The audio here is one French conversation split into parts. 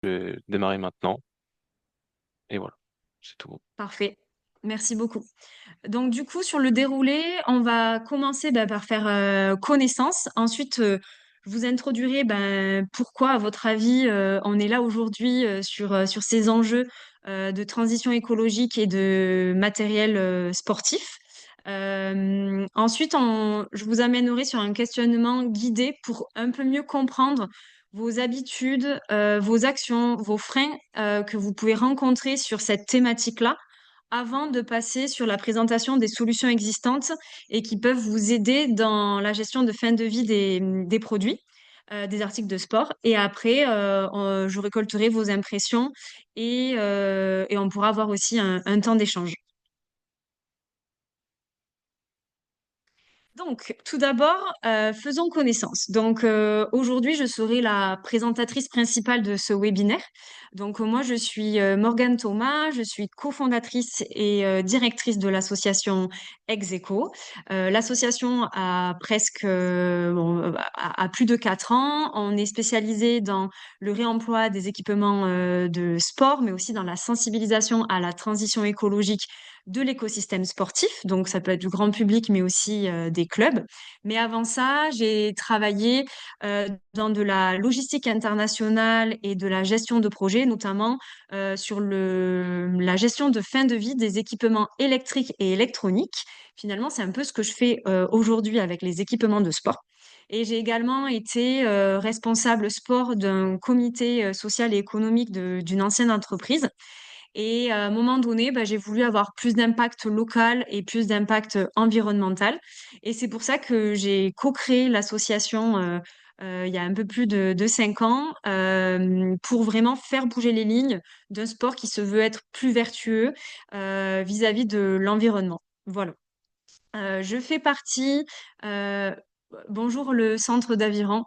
Je vais démarrer maintenant. Et voilà, c'est tout. Parfait. Merci beaucoup. Donc, du coup, sur le déroulé, on va commencer par faire connaissance. Ensuite, je vous introduirai pourquoi, à votre avis, on est là aujourd'hui sur ces enjeux de transition écologique et de matériel sportif. Ensuite, je vous amènerai sur un questionnement guidé pour un peu mieux comprendre vos habitudes, vos actions, vos freins que vous pouvez rencontrer sur cette thématique-là avant de passer sur la présentation des solutions existantes et qui peuvent vous aider dans la gestion de fin de vie des produits, des articles de sport. Et après, je récolterai vos impressions et on pourra avoir aussi un temps d'échange. Donc, tout d'abord, faisons connaissance. Donc, aujourd'hui, je serai la présentatrice principale de ce webinaire. Donc, moi, je suis Morgane Thomas, je suis cofondatrice et directrice de l'association Execo. L'association a presque, a plus de 4 ans. On est spécialisé dans le réemploi des équipements de sport, mais aussi dans la sensibilisation à la transition écologique de l'écosystème sportif. Donc, ça peut être du grand public, mais aussi des clubs. Mais avant ça, j'ai travaillé dans de la logistique internationale et de la gestion de projets, notamment sur la gestion de fin de vie des équipements électriques et électroniques. Finalement, c'est un peu ce que je fais aujourd'hui avec les équipements de sport. Et j'ai également été responsable sport d'un comité social et économique d'une ancienne entreprise. Et à un moment donné, j'ai voulu avoir plus d'impact local et plus d'impact environnemental. Et c'est pour ça que j'ai co-créé l'association il y a un peu plus de 5 ans pour vraiment faire bouger les lignes d'un sport qui se veut être plus vertueux vis-à-vis de l'environnement. Voilà. Je fais partie. euh, Bonjour le centre d'Aviran.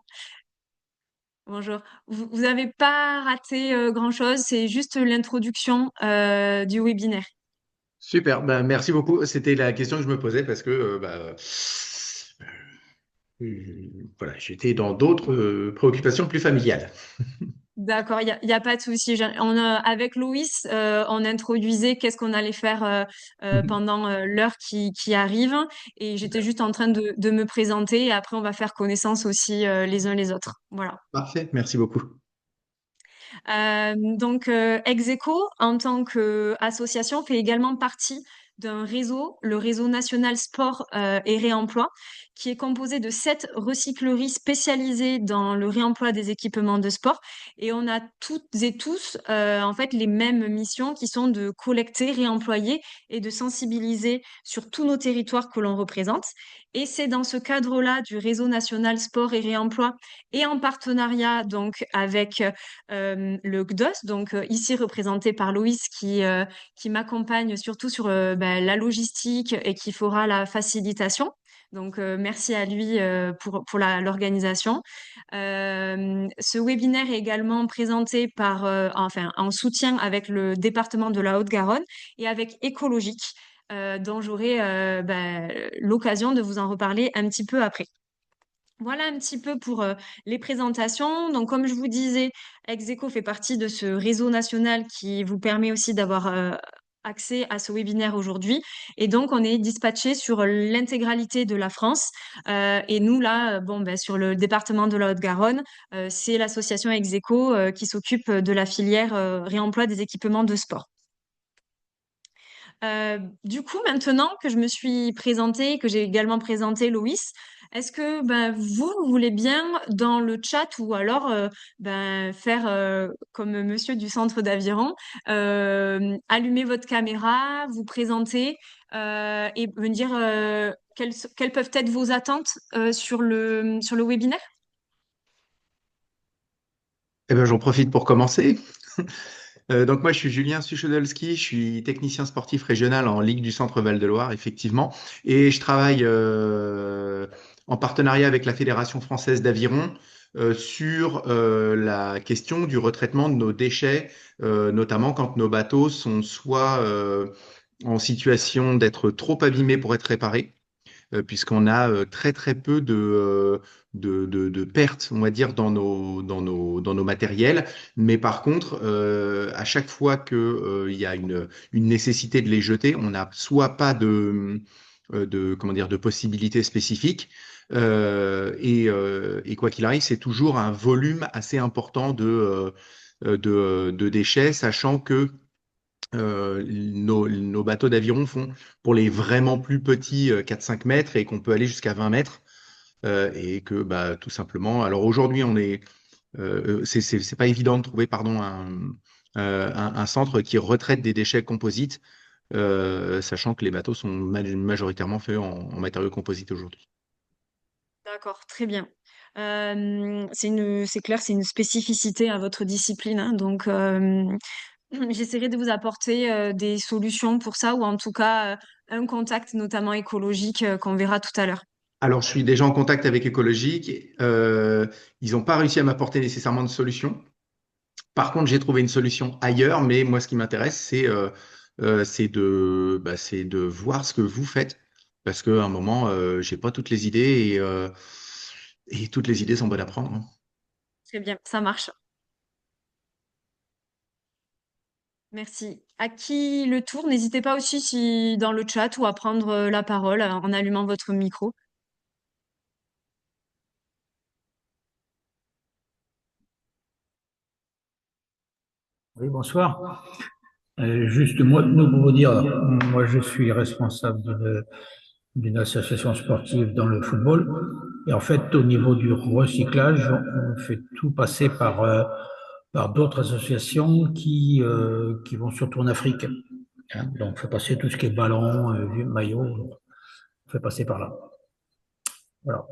Bonjour. Vous n'avez pas raté grand-chose, c'est juste l'introduction du webinaire. Super, ben, merci beaucoup. C'était la question que je me posais parce que voilà, j'étais dans d'autres préoccupations plus familiales. D'accord, y a pas de souci. Avec Louis, on introduisait qu'est-ce qu'on allait faire Mhm. pendant l'heure qui arrive. Et j'étais Super. juste en train de me présenter. Et après, on va faire connaissance aussi les uns les autres. Voilà. Parfait, merci beaucoup. Donc, Execo, en tant qu'association, fait également partie d'un réseau, le réseau national sport et réemploi, qui est composé de 7 recycleries spécialisées dans le réemploi des équipements de sport. Et on a toutes et tous, en fait, les mêmes missions qui sont de collecter, réemployer et de sensibiliser sur tous nos territoires que l'on représente. Et c'est dans ce cadre-là du réseau national sport et réemploi et en partenariat donc avec le GDOS, donc ici représenté par Loïs qui m'accompagne surtout sur la logistique et qui fera la facilitation. Donc, merci à lui pour l'organisation. Ce webinaire est également présenté enfin, en soutien avec le département de la Haute-Garonne et avec Écologique, dont j'aurai l'occasion de vous en reparler un petit peu après. Voilà un petit peu pour les présentations. Donc, comme je vous disais, Execo fait partie de ce réseau national qui vous permet aussi d'avoir accès à ce webinaire aujourd'hui. Et donc, on est dispatché sur l'intégralité de la France. Et nous, là, sur le département de la Haute-Garonne, c'est l'association Execo qui s'occupe de la filière réemploi des équipements de sport. Du coup, maintenant que je me suis présentée, que j'ai également présenté Loïs, est-ce que vous voulez bien dans le chat ou alors faire comme monsieur du centre d'Aviron, allumer votre caméra, vous présenter et me dire quelles peuvent être vos attentes sur le webinaire? Eh ben, j'en profite pour commencer. Donc moi, je suis Julien Suchodolski, je suis technicien sportif régional en Ligue du Centre Val-de-Loire, effectivement, et je travaille en partenariat avec la Fédération française d'aviron sur la question du retraitement de nos déchets, notamment quand nos bateaux sont soit en situation d'être trop abîmés pour être réparés, puisqu'on a très très peu de pertes, on va dire, dans nos matériels. Mais par contre, à chaque fois que, il y a une nécessité de les jeter, on n'a soit pas comment dire, de possibilités spécifiques, et quoi qu'il arrive, c'est toujours un volume assez important de déchets, sachant que nos bateaux d'aviron font pour les vraiment plus petits 4-5 mètres et qu'on peut aller jusqu'à 20 mètres. Et que bah, tout simplement, alors aujourd'hui, c'est pas évident de trouver pardon, un centre qui retraite des déchets composites, sachant que les bateaux sont majoritairement faits en matériaux composites aujourd'hui. D'accord, très bien. C'est clair, c'est une spécificité à votre discipline, hein, donc j'essaierai de vous apporter des solutions pour ça, ou en tout cas un contact notamment écologique qu'on verra tout à l'heure. Alors, je suis déjà en contact avec Écologique. Ils n'ont pas réussi à m'apporter nécessairement de solution. Par contre, j'ai trouvé une solution ailleurs, mais moi, ce qui m'intéresse, c'est de voir ce que vous faites. Parce qu'à un moment, j'ai pas toutes les idées et toutes les idées sont bonnes à prendre, hein. Très bien, ça marche. Merci. À qui le tour? N'hésitez pas aussi si dans le chat ou à prendre la parole en allumant votre micro. Oui, bonsoir. Juste moi, pour vous dire, moi je suis responsable d'une association sportive dans le football. Et en fait, au niveau du recyclage, on fait tout passer par d'autres associations qui vont surtout en Afrique, hein. Donc, on fait passer tout ce qui est ballon, maillot, on fait passer par là. Voilà.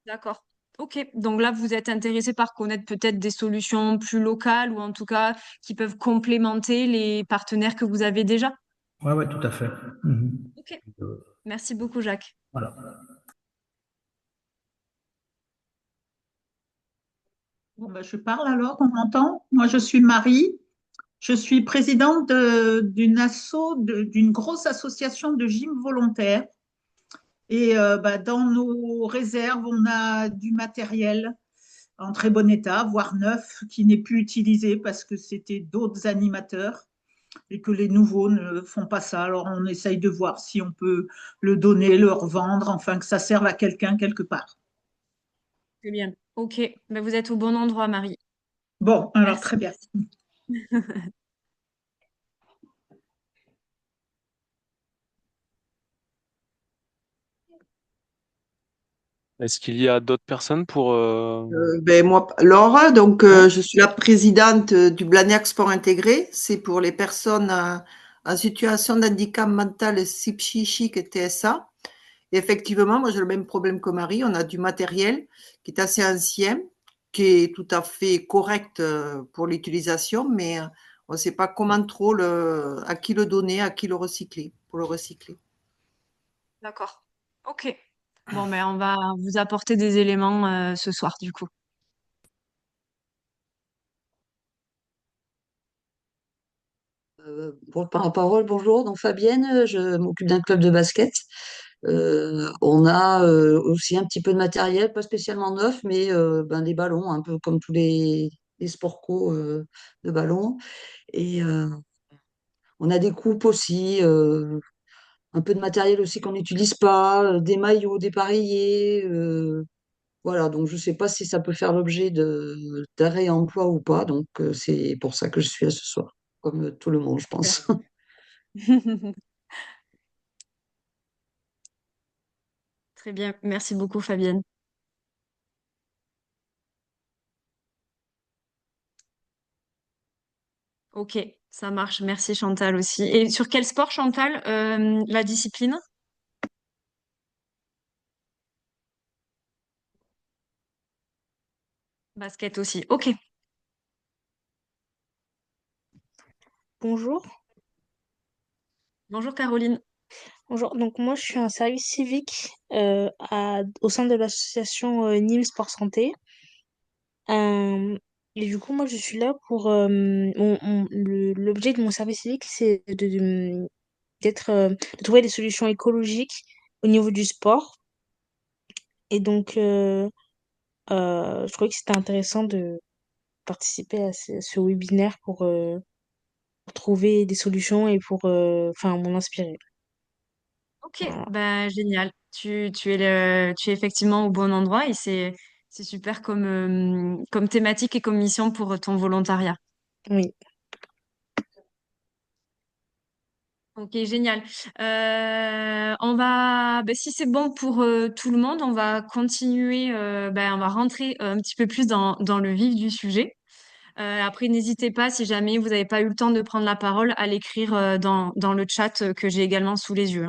D'accord. Ok. Donc là, vous êtes intéressé par connaître peut-être des solutions plus locales ou en tout cas qui peuvent complémenter les partenaires que vous avez déjà. Ouais, ouais, tout à fait. Mhm. Ok. Euh, Merci beaucoup, Jacques. Voilà. Bon, ben, je parle alors, on m'entend? Moi, je suis Marie. Je suis présidente d'une grosse association de gym volontaires. Et ben, dans nos réserves, on a du matériel en très bon état, voire neuf, qui n'est plus utilisé parce que c'était d'autres animateurs et que les nouveaux ne font pas ça. Alors, on essaye de voir si on peut le donner, le revendre, enfin que ça serve à quelqu'un quelque part. Très bien. Ok. Ben, vous êtes au bon endroit, Marie. Bon, alors Merci. très bien. Est-ce qu'il y a d'autres personnes pour... Ben moi, Laure, donc Ouais. je suis la présidente du Blagnac Sport Intégré. C'est pour les personnes en situation de handicap mental psychique et TSA. Et effectivement, moi j'ai le même problème que Marie. On a du matériel qui est assez ancien, qui est tout à fait correct pour l'utilisation, mais on ne sait pas comment trop à qui le donner, à qui le recycler, pour le recycler. D'accord. Ok. Bon, ben, on va vous apporter des éléments ce soir, du coup. Pour prendre la parole, bonjour. Donc Fabienne, je m'occupe d'un club de basket. On a aussi un petit peu de matériel, pas spécialement neuf, mais ben, des ballons, un peu comme tous les sports co de ballons. Et on a des coupes aussi, un peu de matériel aussi qu'on n'utilise pas, des maillots dépareillés. Voilà, donc je ne sais pas si ça peut faire l'objet d'un réemploi ou pas. Donc c'est pour ça que je suis là ce soir, comme tout le monde, je pense. Très bien. Merci beaucoup, Fabienne. Ok, ça marche. Merci, Chantal aussi. Et sur quel sport, Chantal, la discipline? Basket aussi. Ok. Bonjour. Bonjour, Caroline. Bonjour. Donc moi, je suis un service civique au sein de l'association Nîmes Sport Santé. Euh, et du coup, moi, je suis là pour... l'objet de mon service civique, c'est de trouver des solutions écologiques au niveau du sport. Et donc, je trouvais que c'était intéressant de participer à ce webinaire pour trouver des solutions et enfin, m'en inspirer. Ok, Voilà. ben génial. Tu es effectivement au bon endroit et c'est super comme thématique et comme mission pour ton volontariat. Oui. Ok, génial. Si c'est bon pour tout le monde, on va continuer, on va rentrer un petit peu plus dans le vif du sujet. Après, n'hésitez pas, si jamais vous n'avez pas eu le temps de prendre la parole, à l'écrire dans le chat que j'ai également sous les yeux.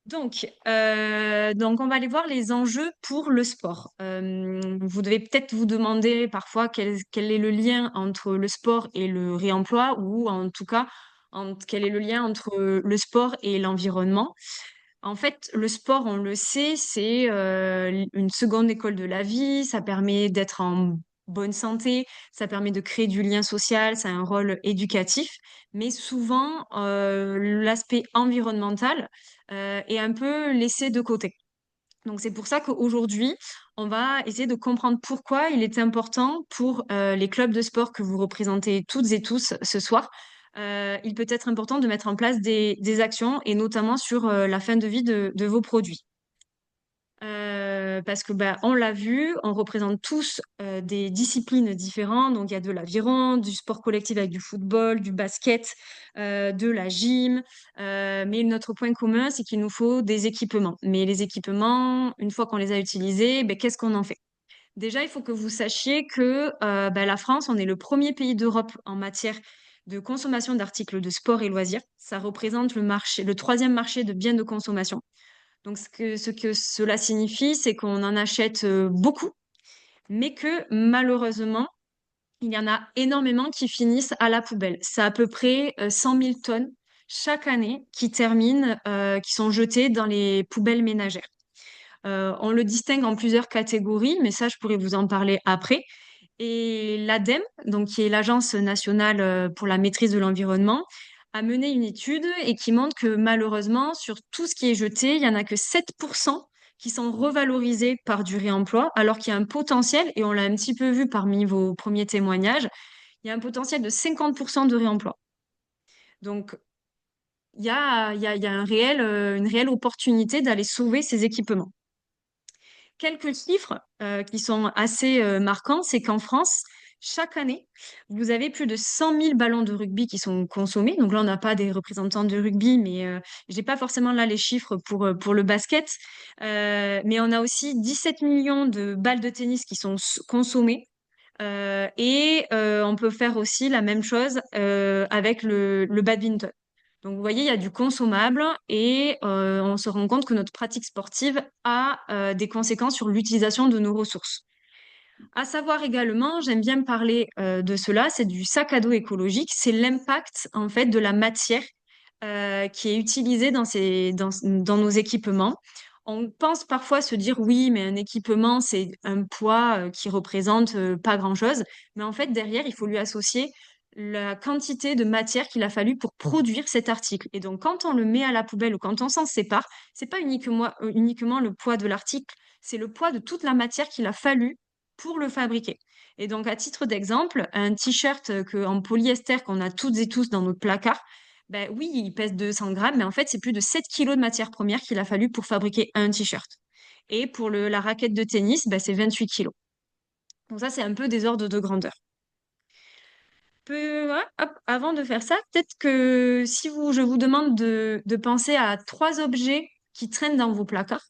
Donc, on va aller voir les enjeux pour le sport. Vous devez peut-être vous demander parfois quel est le lien entre le sport et le réemploi, ou en tout cas, quel est le lien entre le sport et l'environnement. En fait, le sport, on le sait, c'est une seconde école de la vie. Ça permet d'être en bonne santé, ça permet de créer du lien social, ça a un rôle éducatif. Mais souvent, l'aspect environnemental est un peu laissé de côté. Donc c'est pour ça qu'aujourd'hui, on va essayer de comprendre pourquoi il est important pour les clubs de sport que vous représentez toutes et tous ce soir. Il peut être important de mettre en place des actions et notamment sur la fin de vie de vos produits. Parce que on l'a vu, on représente tous des disciplines différentes. Donc il y a de l'aviron, du sport collectif avec du football, du basket, de la gym. Mais notre point commun, c'est qu'il nous faut des équipements. Mais les équipements, une fois qu'on les a utilisés, qu'est-ce qu'on en fait? Déjà, il faut que vous sachiez que la France, on est le premier pays d'Europe en matière de consommation d'articles de sport et loisirs. Ça représente le troisième marché de biens de consommation. Donc, ce que cela signifie, c'est qu'on en achète beaucoup, mais que malheureusement, il y en a énormément qui finissent à la poubelle. C'est à peu près 100 000 tonnes chaque année qui sont jetées dans les poubelles ménagères. On le distingue en plusieurs catégories, mais ça, je pourrais vous en parler après. Et l'ADEME, donc qui est l'Agence nationale pour la maîtrise de l'environnement, a mené une étude et qui montre que malheureusement, sur tout ce qui est jeté, il n'y en a que 7% qui sont revalorisés par du réemploi, alors qu'il y a un potentiel, et on l'a un petit peu vu parmi vos premiers témoignages, il y a un potentiel de 50% de réemploi. Donc, il y a une réelle opportunité d'aller sauver ces équipements. Quelques chiffres qui sont assez marquants, c'est qu'en France, chaque année, vous avez plus de 100 000 ballons de rugby qui sont consommés. Donc là, on n'a pas des représentants de rugby, mais j'ai pas forcément là les chiffres pour le basket. Mais on a aussi 17 millions de balles de tennis qui sont consommées. On peut faire aussi la même chose avec le badminton. Donc, vous voyez, il y a du consommable et on se rend compte que notre pratique sportive a des conséquences sur l'utilisation de nos ressources. À savoir également, j'aime bien parler de cela, c'est du sac à dos écologique, c'est l'impact en fait de la matière qui est utilisée dans nos équipements. On pense parfois se dire oui, mais un équipement, c'est un poids qui représente pas grand-chose. Mais en fait, derrière, il faut lui associer la quantité de matière qu'il a fallu pour produire cet article. Et donc, quand on le met à la poubelle ou quand on s'en sépare, c'est pas uniquement le poids de l'article, c'est le poids de toute la matière qu'il a fallu pour le fabriquer. Et donc, à titre d'exemple, un t-shirt en polyester qu'on a toutes et tous dans notre placard, oui, il pèse 200 grammes, mais en fait, c'est plus de 7 kilos de matière première qu'il a fallu pour fabriquer un t-shirt. Et pour la raquette de tennis, c'est 28 kilos. Donc ça, c'est un peu des ordres de grandeur. Avant de faire ça, peut-être que si je vous demande de penser à 3 objets qui traînent dans vos placards,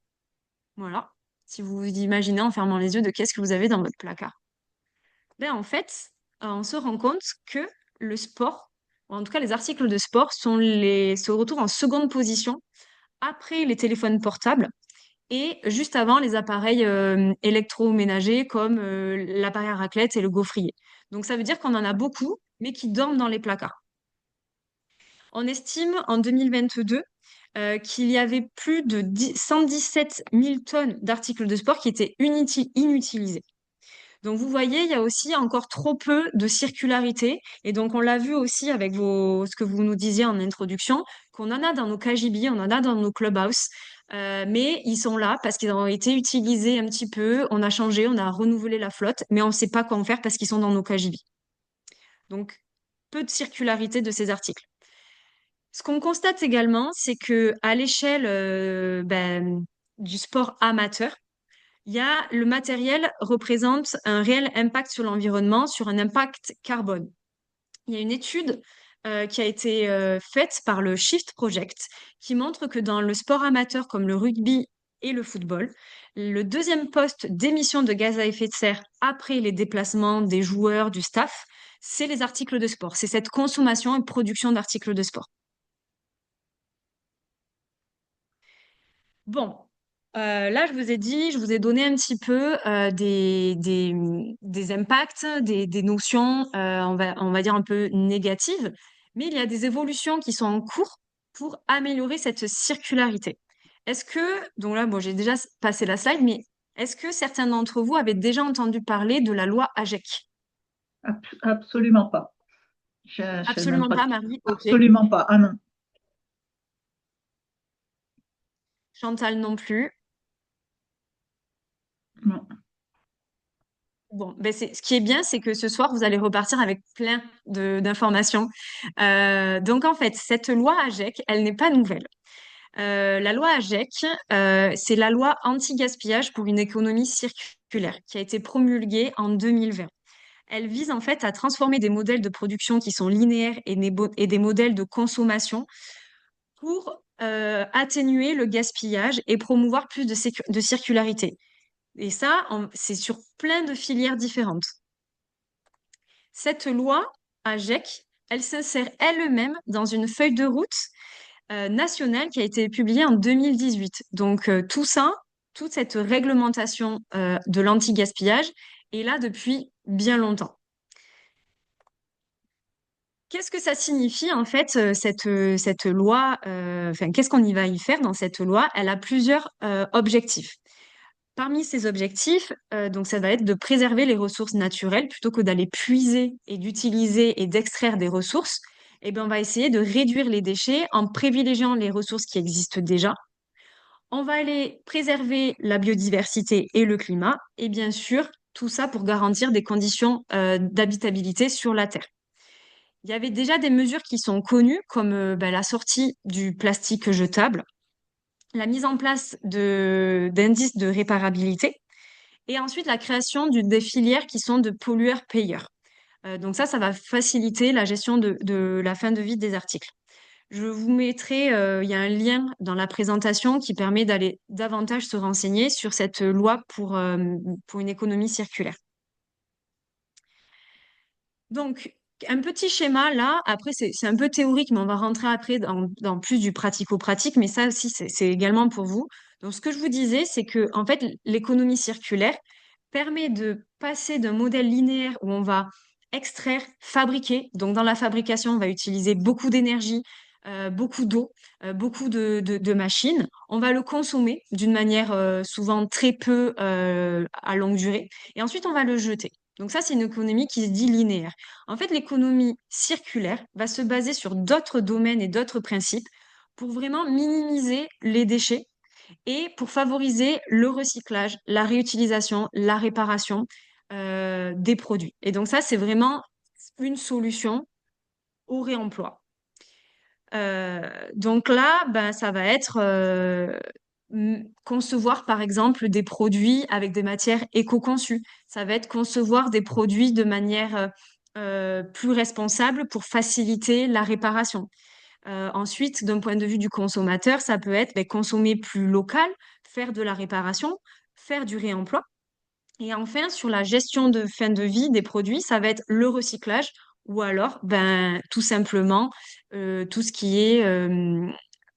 voilà, si vous vous imaginez en fermant les yeux de qu'est-ce que vous avez dans votre placard. En fait, on se rend compte que le sport, ou en tout cas les articles de sport, se retrouvent en seconde position après les téléphones portables et juste avant les appareils électroménagers comme l'appareil à raclette et le gaufrier. Donc ça veut dire qu'on en a beaucoup, mais qui dorment dans les placards. On estime en 2022 qu'il y avait plus de 117 000 tonnes d'articles de sport qui étaient inutilisés. Donc, vous voyez, il y a aussi encore trop peu de circularité. Et donc, on l'a vu aussi avec ce que vous nous disiez en introduction, qu'on en a dans nos KGB, on en a dans nos clubhouse, mais ils sont là parce qu'ils ont été utilisés un petit peu. On a changé, on a renouvelé la flotte, mais on ne sait pas quoi en faire parce qu'ils sont dans nos KGB. Donc, peu de circularité de ces articles. Ce qu'on constate également, c'est que à l'échelle du sport amateur, le matériel représente un réel impact sur l'environnement, sur un impact carbone. Il y a une étude qui a été faite par le Shift Project qui montre que dans le sport amateur comme le rugby et le football, le deuxième poste d'émission de gaz à effet de serre après les déplacements des joueurs, du staff, c'est les articles de sport. C'est cette consommation et production d'articles de sport. Bon, là, je vous ai donné un petit peu des impacts, des notions, on va dire un peu négatives, mais il y a des évolutions qui sont en cours pour améliorer cette circularité. Donc là, bon, j'ai déjà passé la slide, mais est-ce que certains d'entre vous avaient déjà entendu parler de la loi AGEC? Absolument pas. Je sais même Absolument pas, Marie. Ok. Absolument pas. Ah non. Chantal non plus. Non. Bon, ce qui est bien, c'est que ce soir, vous allez repartir avec plein d'informations. Donc, en fait, cette loi AGEC, elle n'est pas nouvelle. La loi AGEC, c'est la loi anti-gaspillage pour une économie circulaire qui a été promulguée en 2020. Elle vise en fait à transformer des modèles de production qui sont linéaires et des modèles de consommation pour atténuer le gaspillage et promouvoir plus de circularité. Et ça, c'est sur plein de filières différentes. Cette loi, AGEC, elle s'insère elle-même dans une feuille de route nationale qui a été publiée en 2018. Donc, toute cette réglementation de l'anti-gaspillage est là depuis bien longtemps. Qu'est-ce que ça signifie en fait cette loi qu'est-ce qu'on y va y faire dans cette loi? Elle a plusieurs objectifs. Parmi ces objectifs, donc ça va être de préserver les ressources naturelles plutôt que d'aller puiser et d'utiliser et d'extraire des ressources. Eh bien, on va essayer de réduire les déchets en privilégiant les ressources qui existent déjà. On va aller préserver la biodiversité et le climat, et bien sûr, tout ça pour garantir des conditions d'habitabilité sur la Terre. Il y avait déjà des mesures qui sont connues, comme la sortie du plastique jetable, la mise en place d'indices de réparabilité et ensuite la création des filières qui sont de pollueurs-payeurs. Donc ça va faciliter la gestion de la fin de vie des articles. Je vous mettrai, il y a un lien dans la présentation qui permet d'aller davantage se renseigner sur cette loi pour une économie circulaire. Donc, un petit schéma là, après c'est un peu théorique, mais on va rentrer après dans plus du pratico-pratique, mais ça aussi c'est également pour vous. Donc ce que je vous disais, c'est que en fait l'économie circulaire permet de passer d'un modèle linéaire où on va extraire, fabriquer. Donc dans la fabrication, on va utiliser beaucoup d'énergie, beaucoup d'eau, beaucoup de machines. On va le consommer d'une manière souvent très peu à longue durée, et ensuite on va le jeter. Donc ça, c'est une économie qui se dit linéaire. En fait, l'économie circulaire va se baser sur d'autres domaines et d'autres principes pour vraiment minimiser les déchets et pour favoriser le recyclage, la réutilisation, la réparation des produits. Et donc ça, c'est vraiment une solution au réemploi. Donc là, ça va être concevoir par exemple des produits avec des matières éco-conçues. Ça va être concevoir des produits de manière plus responsable pour faciliter la réparation. Ensuite, d'un point de vue du consommateur, ça peut être consommer plus local, faire de la réparation, faire du réemploi. Et enfin, sur la gestion de fin de vie des produits, ça va être le recyclage ou alors tout simplement tout ce qui est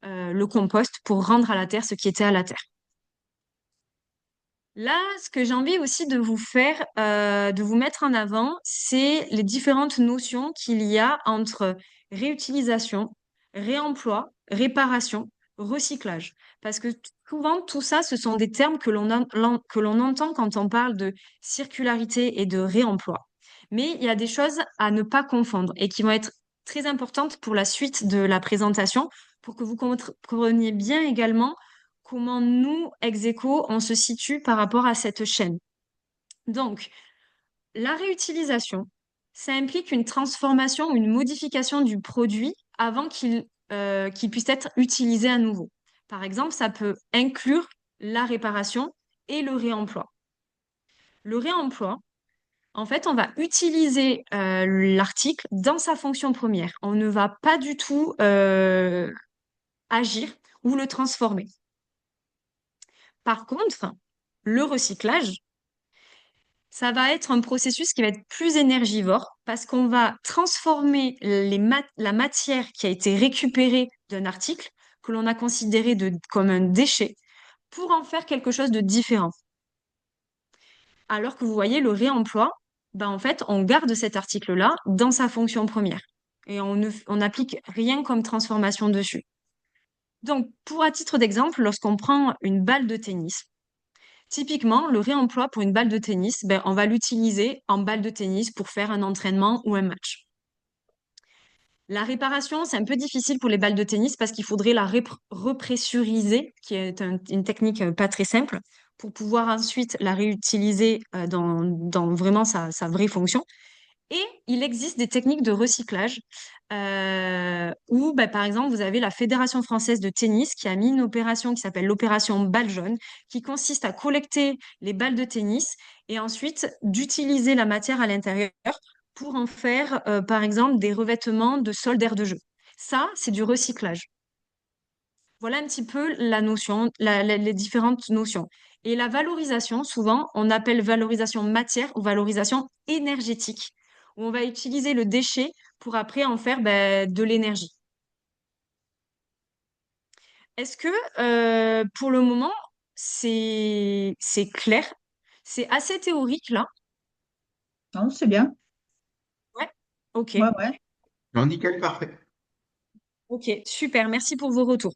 le compost pour rendre à la terre ce qui était à la terre. Là, ce que j'ai envie aussi de vous faire, de vous mettre en avant, c'est les différentes notions qu'il y a entre réutilisation, réemploi, réparation, recyclage. Parce que souvent, tout ça, ce sont des termes que l'on entend quand on parle de circularité et de réemploi. Mais il y a des choses à ne pas confondre et qui vont être très importantes pour la suite de la présentation, pour que vous compreniez bien également comment nous, ex aequo, on se situe par rapport à cette chaîne. Donc, la réutilisation, ça implique une transformation ou une modification du produit avant qu'il puisse être utilisé à nouveau. Par exemple, ça peut inclure la réparation et le réemploi. Le réemploi, en fait, on va utiliser l'article dans sa fonction première. On ne va pas du tout agir ou le transformer. Par contre, le recyclage, ça va être un processus qui va être plus énergivore parce qu'on va transformer la matière qui a été récupérée d'un article que l'on a considéré comme un déchet pour en faire quelque chose de différent. Alors que vous voyez, le réemploi, ben en fait, on garde cet article-là dans sa fonction première et on n'applique rien comme transformation dessus. Donc, à titre d'exemple, lorsqu'on prend une balle de tennis, typiquement, le réemploi pour une balle de tennis, ben, on va l'utiliser en balle de tennis pour faire un entraînement ou un match. La réparation, c'est un peu difficile pour les balles de tennis parce qu'il faudrait la repressuriser, qui est une technique pas très simple, pour pouvoir ensuite la réutiliser dans vraiment sa vraie fonction. Et il existe des techniques de recyclage où, bah, par exemple, vous avez la Fédération française de tennis qui a mis une opération qui s'appelle l'opération balle jaune, qui consiste à collecter les balles de tennis et ensuite d'utiliser la matière à l'intérieur pour en faire, par exemple, des revêtements de sol d'aire de jeu. Ça, c'est du recyclage. Voilà un petit peu la notion, les différentes notions. Et la valorisation, souvent, on appelle valorisation matière ou valorisation énergétique, où on va utiliser le déchet pour après en faire ben, de l'énergie. Est-ce que pour le moment, c'est clair? C'est assez théorique là. Non, c'est bien. Ouais. Ok. Ouais, ouais. Non, nickel, parfait. Ok, super. Merci pour vos retours.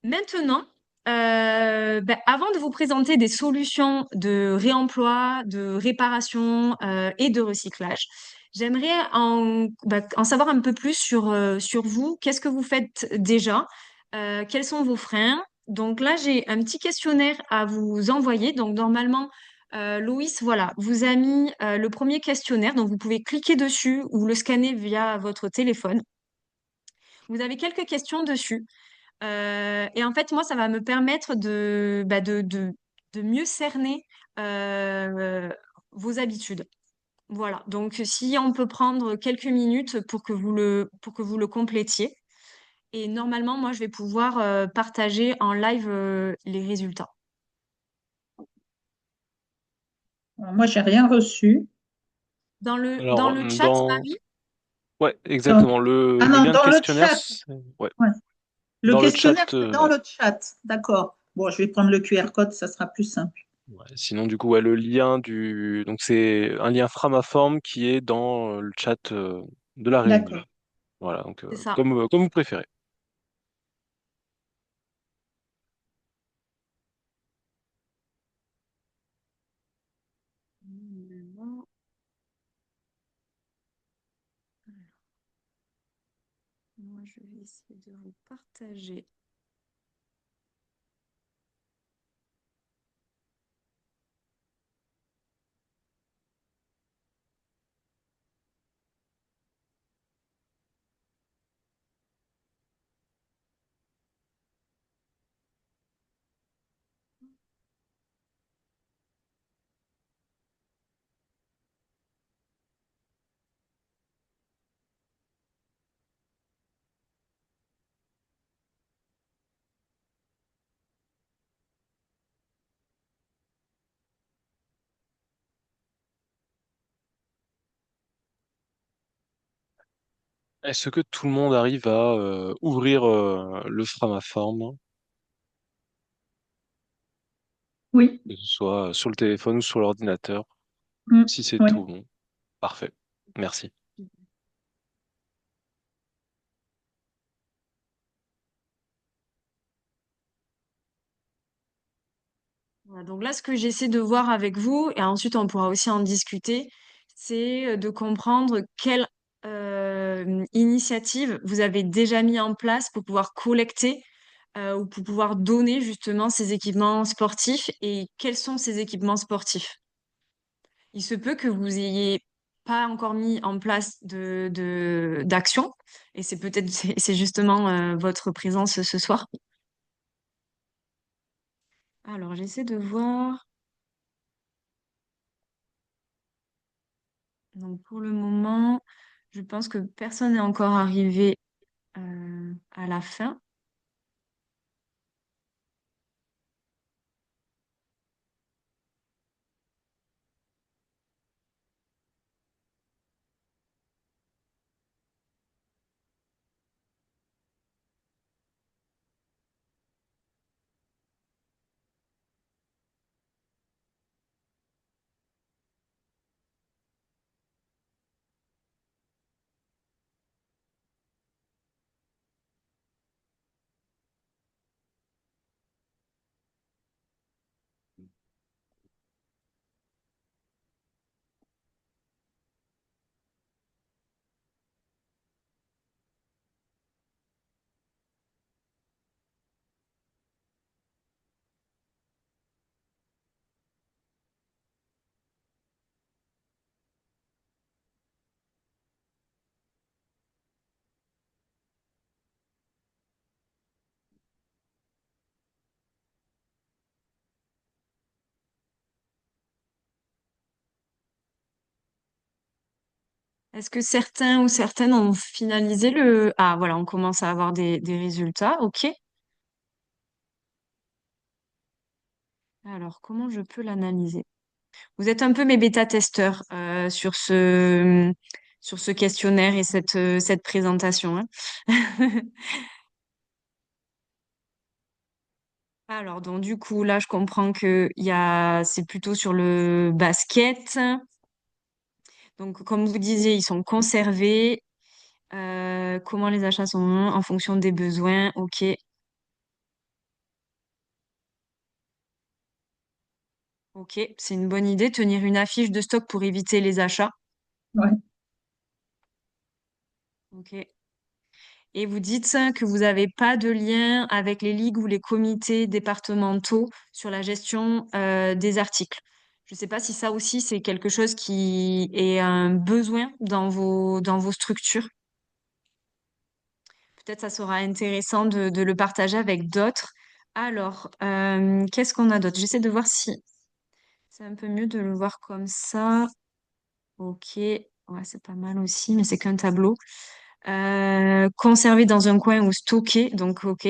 Maintenant, ben, avant de vous présenter des solutions de réemploi, de réparation et de recyclage, j'aimerais en savoir un peu plus sur vous. Qu'est-ce que vous faites déjà? Quels sont vos freins? Donc là, j'ai un petit questionnaire à vous envoyer. Donc normalement, Loïs, voilà, vous a mis le premier questionnaire. Donc vous pouvez cliquer dessus ou le scanner via votre téléphone. Vous avez quelques questions dessus. Et en fait, moi, ça va me permettre de mieux cerner euh, vos habitudes. Voilà. Donc, si on peut prendre quelques minutes pour que vous le complétiez. Et normalement, moi, je vais pouvoir partager en live les résultats. Alors, moi, j'ai rien reçu. Dans Alors, le chat, Marie? ouais, Dans- exactement. Ah Le non, lien de dans le questionnaire, chat. ouais, Ouais. Le dans le chat. questionnaire, c'est dans le chat. D'accord. Bon, je vais prendre le QR code, ça sera plus simple. Ouais, sinon, du coup, ouais, le lien donc c'est un lien Framaform qui est dans le chat de la réunion. D'accord. Voilà, donc C'est ça. comme vous préférez. Normalement, moi, je vais essayer de vous partager. Est-ce que tout le monde arrive à ouvrir le Framaform, Oui. que ce soit sur le téléphone ou sur l'ordinateur? Mm. Si c'est Oui. tout bon, parfait. Merci. Voilà, donc là, ce que j'essaie de voir avec vous, et ensuite on pourra aussi en discuter, c'est de comprendre quelle initiative vous avez déjà mis en place pour pouvoir collecter ou pour pouvoir donner justement ces équipements sportifs et quels sont ces équipements sportifs. Il se peut que vous ayez pas encore mis en place d'action et c'est peut-être c'est justement votre présence ce soir. Alors, j'essaie de voir. Donc, pour le moment, je pense que personne n'est encore arrivé à la fin. Est-ce que certains ou certaines ont finalisé le... Ah, voilà, on commence à avoir des résultats. OK. Alors, comment je peux l'analyser? Vous êtes un peu mes bêta-testeurs sur ce questionnaire et cette présentation, hein. Alors, donc, du coup, là, je comprends que c'est plutôt sur le basket. Donc, comme vous disiez, ils sont conservés. Comment les achats sont en fonction des besoins. OK. OK. C'est une bonne idée, tenir une affiche de stock pour éviter les achats. Ouais. OK. Et vous dites que vous n'avez pas de lien avec les ligues ou les comités départementaux sur la gestion des articles. Je ne sais pas si ça aussi, c'est quelque chose qui est un besoin dans vos structures. Peut-être ça sera intéressant de le partager avec d'autres. Alors, qu'est-ce qu'on a d'autre? J'essaie de voir si c'est un peu mieux de le voir comme ça. Ok, ouais, c'est pas mal aussi, mais c'est qu'un tableau. Conserver dans un coin ou stocker, donc ok.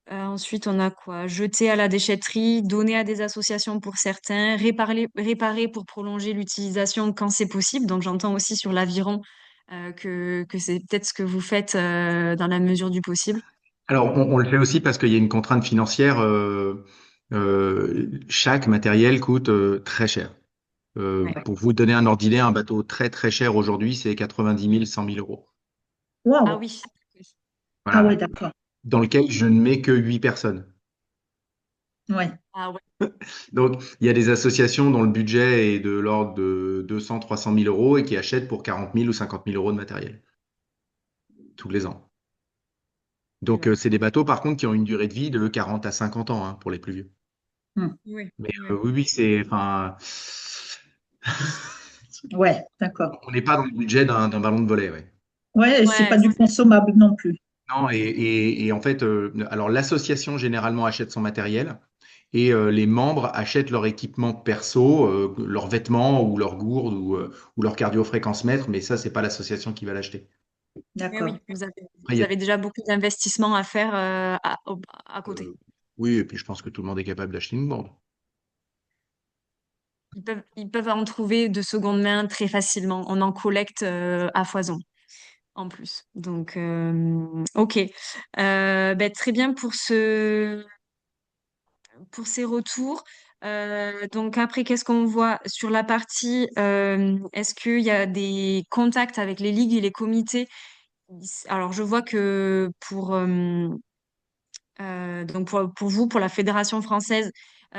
Ensuite, on a quoi? Jeter à la déchetterie, donner à des associations pour certains, réparer pour prolonger l'utilisation quand c'est possible. Donc, j'entends aussi sur l'aviron que c'est peut-être ce que vous faites dans la mesure du possible. Alors, on le fait aussi parce qu'il y a une contrainte financière. Chaque matériel coûte très cher. Ouais. Pour vous donner un ordre d'idée, un bateau très très cher aujourd'hui, c'est 90 000, 100 000 euros. Ah Waouh. oui. Ah ouais, Voilà. d'accord. Dans lequel je ne mets que 8 personnes. Ouais. Ah ouais. Donc, il y a des associations dont le budget est de l'ordre de 200, 300 000 euros et qui achètent pour 40 000 ou 50 000 euros de matériel tous les ans. Oui, Donc, ouais. c'est des bateaux, par contre, qui ont une durée de vie de 40 à 50 ans, hein, pour les plus vieux. Hmm. Oui, Mais ouais. oui, oui, c'est, enfin, Ouais, d'accord. on n'est pas dans le budget d'un ballon de volley, ouais. Ouais, et c'est Ouais, pas du consommable non plus. Non, et en fait, alors l'association généralement achète son matériel et les membres achètent leur équipement perso, leurs vêtements ou leurs gourdes ou leur cardio-fréquence mètre, mais ça, c'est pas l'association qui va l'acheter. mais D'accord. oui, Après, il vous y a, avez déjà beaucoup d'investissements à faire à côté. oui, et puis je pense que tout le monde est capable d'acheter une gourde. Ils peuvent en trouver de seconde main très facilement. On en collecte à foison en plus. Donc, ok. Ben, très bien pour ces retours. Donc après, qu'est-ce qu'on voit sur la partie est-ce qu'il y a des contacts avec les ligues et les comités? Alors, je vois que donc pour vous, pour la Fédération française,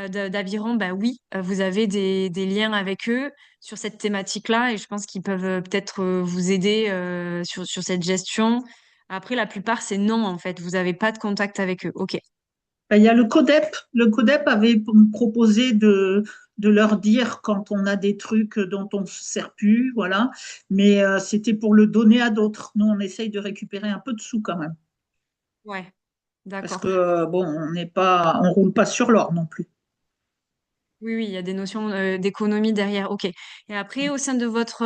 d'aviron, bah oui, vous avez des liens avec eux sur cette thématique-là et je pense qu'ils peuvent peut-être vous aider sur cette gestion. Après, la plupart, c'est non, en fait. Vous n'avez pas de contact avec eux. OK. Ben, il y a le CODEP. Le CODEP avait proposé de leur dire quand on a des trucs dont on ne se sert plus, voilà. Mais c'était pour le donner à d'autres. Nous, on essaye de récupérer un peu de sous quand même. Ouais, Parce d'accord. que, bon, on roule pas sur l'or non plus. Oui, oui, il y a des notions d'économie derrière. OK. Et après, au sein de votre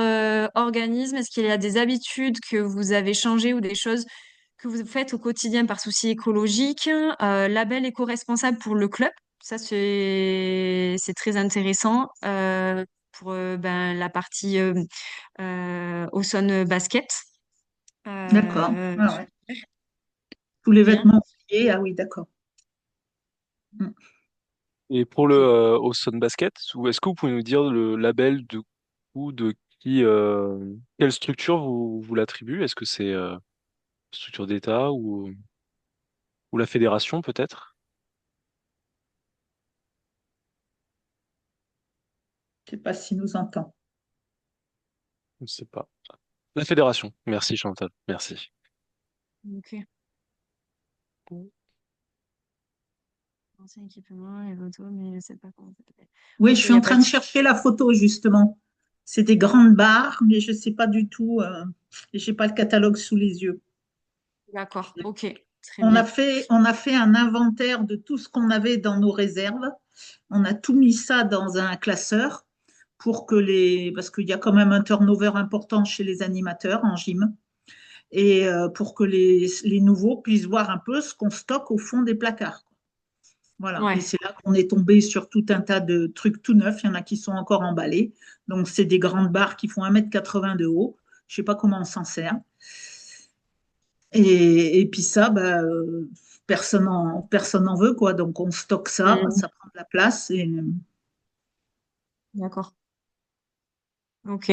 organisme, est-ce qu'il y a des habitudes que vous avez changées ou des choses que vous faites au quotidien par souci écologique? Label éco-responsable pour le club, ça c'est très intéressant pour ben, la partie Awesome Basket. D'accord. Ah ouais. Super Tous les bien. vêtements pliés, ah oui, d'accord. Mm. Et pour le OK. Awesome Basket, est-ce que vous pouvez nous dire le label de ou de qui, quelle structure vous l'attribuez? Est-ce que c'est structure d'État ou la fédération peut-être? Je sais pas s'il nous entend. Je ne sais pas. La fédération. Merci Chantal. Merci. OK. Ancien équipement, les photos, mais je sais pas comment ça s'appelle. Oui, je OK, il suis n'y en a pas train de de souci. chercher la photo justement. C'est des grandes barres, mais je sais pas du tout. J'ai pas le catalogue sous les yeux. D'accord. OK. Très bien. On a fait un inventaire de tout ce qu'on avait dans nos réserves. On a tout mis ça dans un classeur parce qu'il y a quand même un turnover important chez les animateurs en gym, et pour que les nouveaux puissent voir un peu ce qu'on stocke au fond des placards. Voilà. Et Ouais. c'est là qu'on est tombé sur tout un tas de trucs tout neufs. Il y en a qui sont encore emballés. Donc, c'est des grandes barres qui font 1,80 m de haut. Je sais pas comment on s'en sert. Et puis ça, bah, personne n'en veut, quoi. Donc on stocke ça, Mhm. ça prend de la place. Et... D'accord. Ok.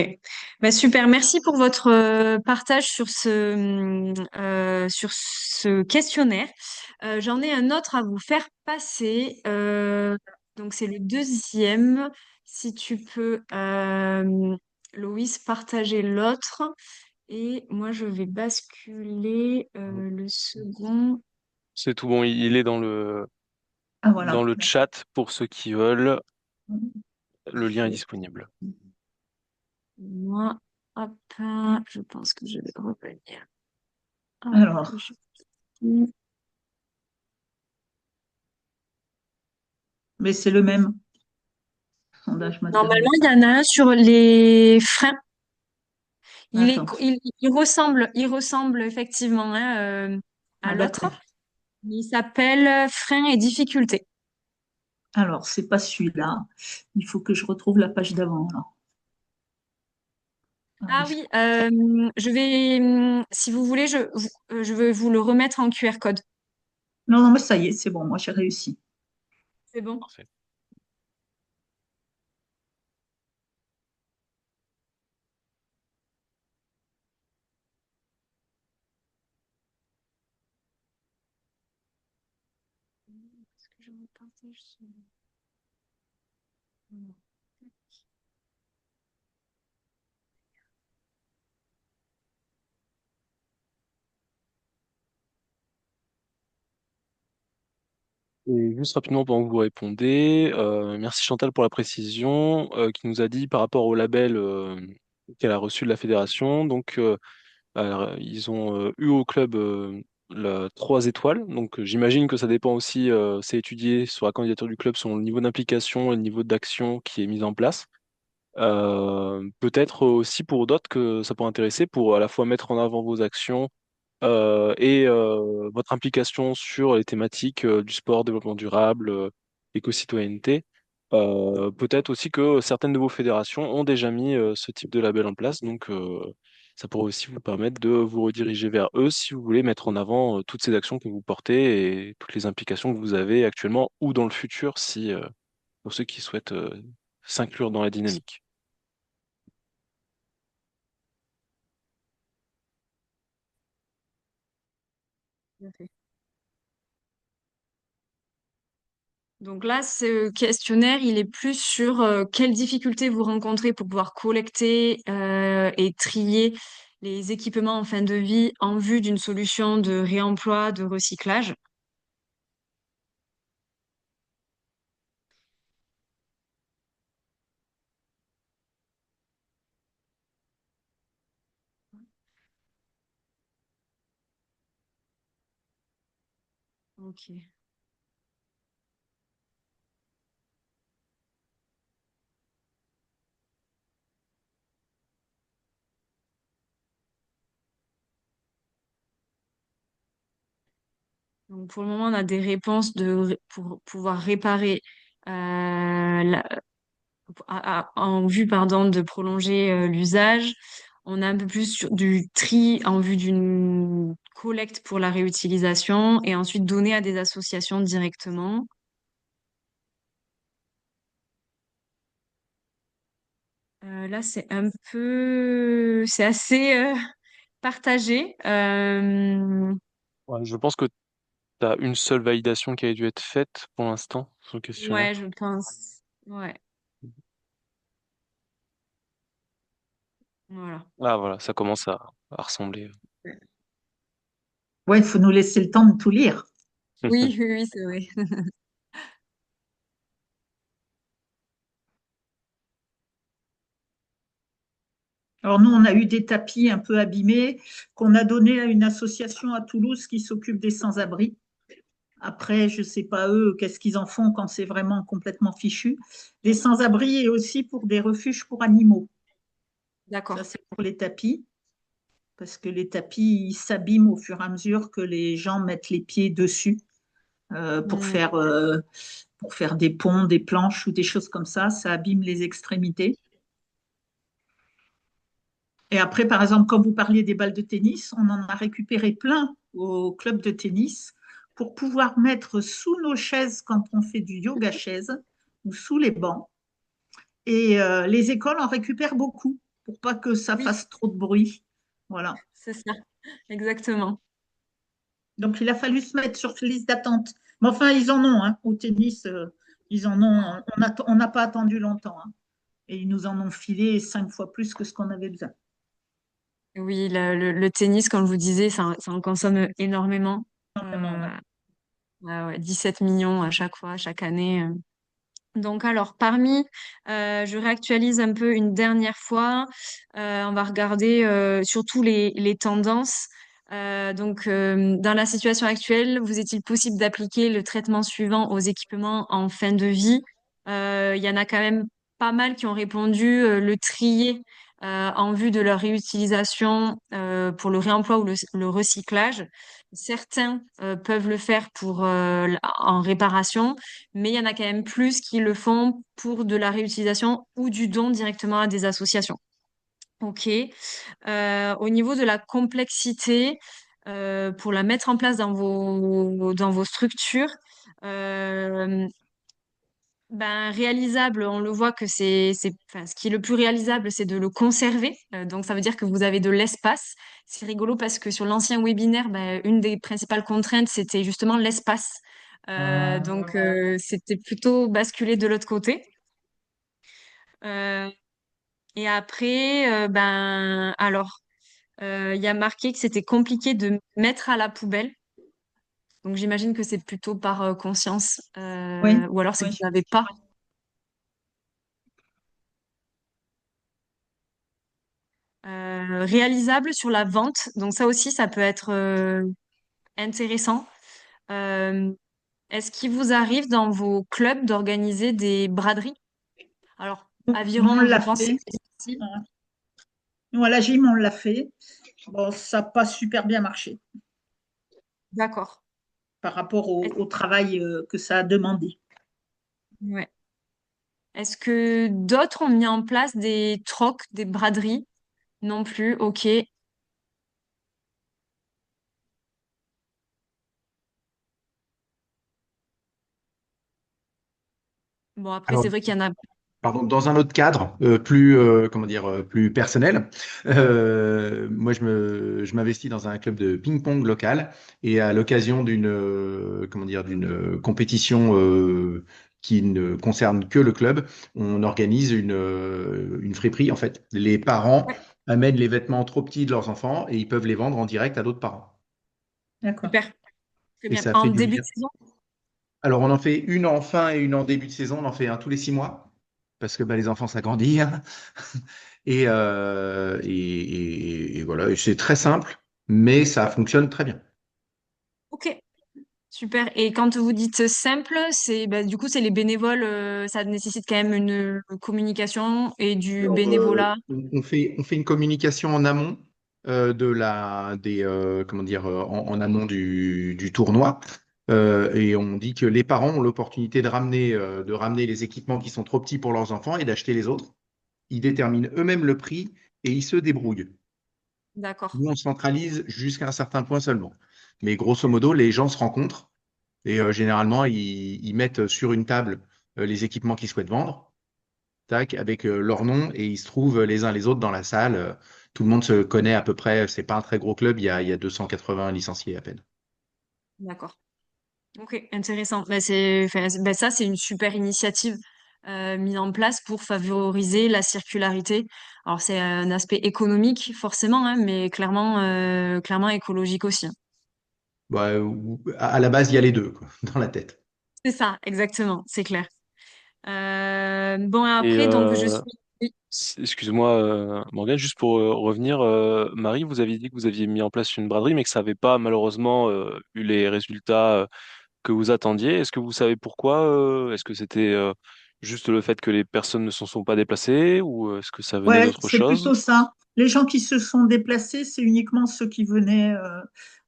Bah, super. Merci pour votre partage sur ce questionnaire. J'en ai un autre à vous faire passer. Donc c'est le deuxième. Si tu peux, Loïs, partager l'autre. Et moi, je vais basculer le second. C'est tout bon, il est Ah dans voilà. le chat pour ceux qui veulent. Le lien est disponible. Moi, hop, je pense que je vais revenir. Hop, Alors, mais c'est le même sondage normalement, matériel. il y en a un sur les freins. Attends. Il ressemble effectivement hein, à Ah, l'autre. d'accord. Il s'appelle freins et difficultés. Alors, c'est pas celui-là. Il faut que je retrouve la page d'avant. Alors. Ah Ah oui. oui, je vais, si vous voulez, je vais vous le remettre en QR code. Non, non, mais ça y est, c'est bon. Moi, j'ai réussi. C'est bon. Parfait. Est-ce que je vous partage ce- Non. Et juste rapidement pendant que vous répondez, merci Chantal pour la précision qui nous a dit par rapport au label qu'elle a reçu de la fédération. Donc, alors, ils ont eu au club la 3 étoiles. Donc, j'imagine que ça dépend aussi, c'est étudié sur la candidature du club, sur le niveau d'implication et le niveau d'action qui est mis en place. Peut-être aussi pour d'autres que ça pourrait intéresser pour à la fois mettre en avant vos actions et votre implication sur les thématiques du sport, développement durable, éco-citoyenneté. Peut-être aussi que certaines de vos fédérations ont déjà mis ce type de label en place, donc ça pourrait aussi vous permettre de vous rediriger vers eux si vous voulez mettre en avant toutes ces actions que vous portez et toutes les implications que vous avez actuellement ou dans le futur si pour ceux qui souhaitent s'inclure dans la dynamique. Tout à fait. Donc là, ce questionnaire, il est plus sur quelles difficultés vous rencontrez pour pouvoir collecter et trier les équipements en fin de vie en vue d'une solution de réemploi, de recyclage. Ok. Donc pour le moment, on a des réponses pour pouvoir réparer en vue, pardon, de prolonger l'usage. On a un peu plus du tri en vue d'une collecte pour la réutilisation et ensuite donner à des associations directement. Là, c'est assez partagé. Ouais, je pense que tu as une seule validation qui a dû être faite pour l'instant sur le Ouais, questionnaire. je pense. Ouais, voilà. Ah voilà, ça commence à ressembler. Ouais, il faut nous laisser le temps de tout lire. Oui, oui, oui, c'est vrai. Alors nous, on a eu des tapis un peu abîmés qu'on a donnés à une association à Toulouse qui s'occupe des sans-abri. Après, je ne sais pas eux, qu'est-ce qu'ils en font quand c'est vraiment complètement fichu. Les sans-abri et aussi pour des refuges pour animaux. Ça, D'accord. c'est pour les tapis, parce que les tapis, ils s'abîment au fur et à mesure que les gens mettent les pieds dessus euh, pour Hmm. faire, euh, pour faire des ponts, des planches ou des choses comme ça. Ça abîme les extrémités. Et après, par exemple, quand vous parliez des balles de tennis, on en a récupéré plein au club de tennis pour pouvoir mettre sous nos chaises quand on fait du yoga chaise ou sous les bancs. Et les écoles en récupèrent beaucoup pour pas que ça Oui, fasse trop de bruit. Voilà. c'est ça. Exactement. Donc, il a fallu se mettre sur liste d'attente. Mais enfin, ils en ont, hein. Au tennis, ils en ont. On n'a pas attendu longtemps, hein. Et ils nous en ont filé 5 fois plus que ce qu'on avait besoin. Oui, le tennis, comme je vous disais, ça en consomme énormément. Vraiment, Euh, ouais. ouais, ouais, 17 millions à chaque fois, chaque année. Donc alors, je réactualise un peu une dernière fois. On va regarder surtout les tendances. Dans la situation actuelle, vous est-il possible d'appliquer le traitement suivant aux équipements en fin de vie? Il y en a quand même pas mal qui ont répondu le trier en vue de leur réutilisation pour le réemploi ou le recyclage. Certains peuvent le faire en réparation, mais il y en a quand même plus qui le font pour de la réutilisation ou du don directement à des associations. Ok. Au niveau de la complexité, pour la mettre en place dans vos structures, euh, ben, réalisable, on le voit que enfin, ce qui est le plus réalisable, c'est de le conserver. Donc, ça veut dire que vous avez de l'espace. C'est rigolo parce que sur l'ancien webinaire, ben, une des principales contraintes, c'était justement l'espace. C'était plutôt basculé de l'autre côté. Euh, et après, il y a marqué que c'était compliqué de mettre à la poubelle. Donc, j'imagine que c'est plutôt par conscience, Oui, ou alors c'est que oui. vous n'avez pas. Réalisable sur la vente. Donc ça aussi, ça peut être intéressant. Euh, Est-ce qu'il vous arrive dans vos clubs d'organiser des braderies? Alors, Nous, on aviron, je l'a pense, c'est fait. plus difficile. Nous, à la gym, on l'a fait. Bon, ça n'a pas super bien marché D'accord. par rapport Est- au travail que ça a demandé. ouais. Est-ce que d'autres ont mis en place des trocs, des braderies? Non plus, ok. Bon, après, Alors, c'est vrai qu'il y en a. pardon, dans un autre cadre, comment dire, plus personnel. Moi, je m'investis dans un club de ping-pong local et à l'occasion comment dire, d'une compétition qui ne concerne que le club, on organise une friperie en fait. Les parents Ouais, amènent les vêtements trop petits de leurs enfants et ils peuvent les vendre en direct à d'autres parents. D'accord. super, très Et bien. ça En fait du début lien. de saison? Alors, on en fait une en fin et une en début de saison. On en fait un tous les 6 mois parce que bah, les enfants, ça grandit, hein. Et voilà, et c'est très simple, mais ça fonctionne très bien. Ok, super. Et quand vous dites simple, c'est bah, du coup, c'est les bénévoles, ça nécessite quand même une communication et du Alors, bénévolat. on fait une communication en amont comment dire, en amont du tournoi. Et on dit que les parents ont l'opportunité de ramener les équipements qui sont trop petits pour leurs enfants et d'acheter les autres. Ils déterminent eux-mêmes le prix et ils se débrouillent. D'accord. Nous, on centralise jusqu'à un certain point seulement. Mais grosso modo, les gens se rencontrent et généralement, ils mettent sur une table les équipements qu'ils souhaitent vendre, tac, avec leur nom et ils se trouvent les uns les autres dans la salle. Tout le monde se connaît à peu près. C'est pas un très gros club, il y a 280 licenciés à peine. D'accord. Ok, intéressant. Enfin, ça, c'est une super initiative mise en place pour favoriser la circularité. Alors, c'est un aspect économique, forcément, hein, mais clairement écologique aussi, hein. Bah, à la base, il y a les deux, quoi, dans la tête. C'est ça, exactement, c'est clair. Bon, Et après, donc, je suis... Oui. excuse-moi, Morgane, juste pour revenir, Marie, vous aviez dit que vous aviez mis en place une braderie, mais que ça n'avait pas malheureusement eu les résultats que vous attendiez. Est-ce que vous savez pourquoi? Est-ce que c'était juste le fait que les personnes ne s'en sont pas déplacées ou est-ce que ça venait Ouais, d'autre c'est chose? plutôt ça. Les gens qui se sont déplacés, c'est uniquement ceux qui venaient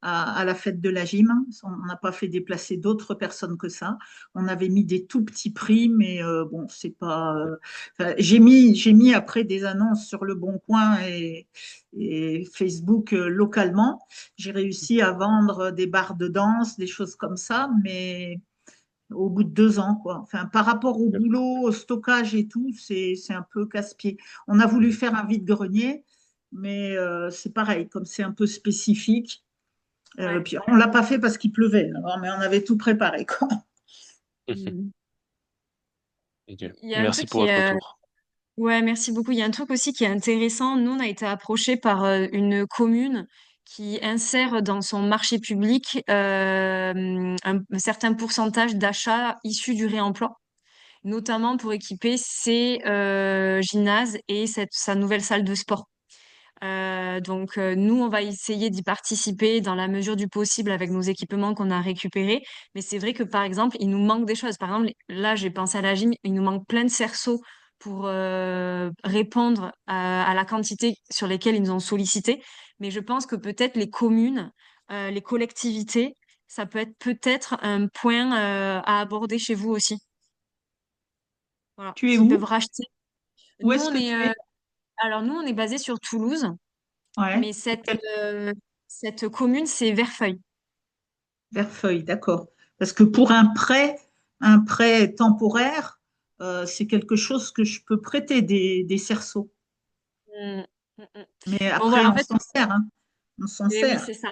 à la fête de la gym. On n'a pas fait déplacer d'autres personnes que ça. On avait mis des tout petits prix, mais bon, c'est pas. Enfin, j'ai mis après des annonces sur Le Bon Coin et Facebook localement. J'ai réussi à vendre des barres de danse, des choses comme ça, mais au bout de 2 ans, quoi. Enfin, par rapport au boulot, au stockage et tout, c'est un peu casse-pied. On a voulu faire un vide-grenier, mais c'est pareil, comme c'est un peu spécifique. Ouais. Puis on l'a pas fait parce qu'il pleuvait, alors, mais on avait tout préparé, quoi. Mm. Ok. Il y a un Merci truc pour qui votre est... retour. Ouais, merci beaucoup. Il y a un truc aussi qui est intéressant. Nous, on a été approchés par une commune qui insère dans son marché public un certain pourcentage d'achats issus du réemploi, notamment pour équiper ses gymnases et sa nouvelle salle de sport. Nous, on va essayer d'y participer dans la mesure du possible avec nos équipements qu'on a récupérés. Mais c'est vrai que, par exemple, il nous manque des choses. Par exemple, là, j'ai pensé à la gym, il nous manque plein de cerceaux pour répondre à la quantité sur lesquelles ils nous ont sollicité. Mais je pense que peut-être les communes, les collectivités, ça peut être peut-être un point à aborder chez vous aussi. Voilà, Tu es s'ils où? peuvent racheter. Où Nous, est-ce on que est, tu es? alors nous, on est basé sur Toulouse. Ouais. Mais cette commune, c'est Verfeil. Verfeil, d'accord. Parce que pour un prêt temporaire, c'est quelque chose que je peux prêter des cerceaux. Mm, mm, mm. Mais Bon, après, voilà, en on fait, s'en sert, hein. On s'en eh oui, sert. c'est ça.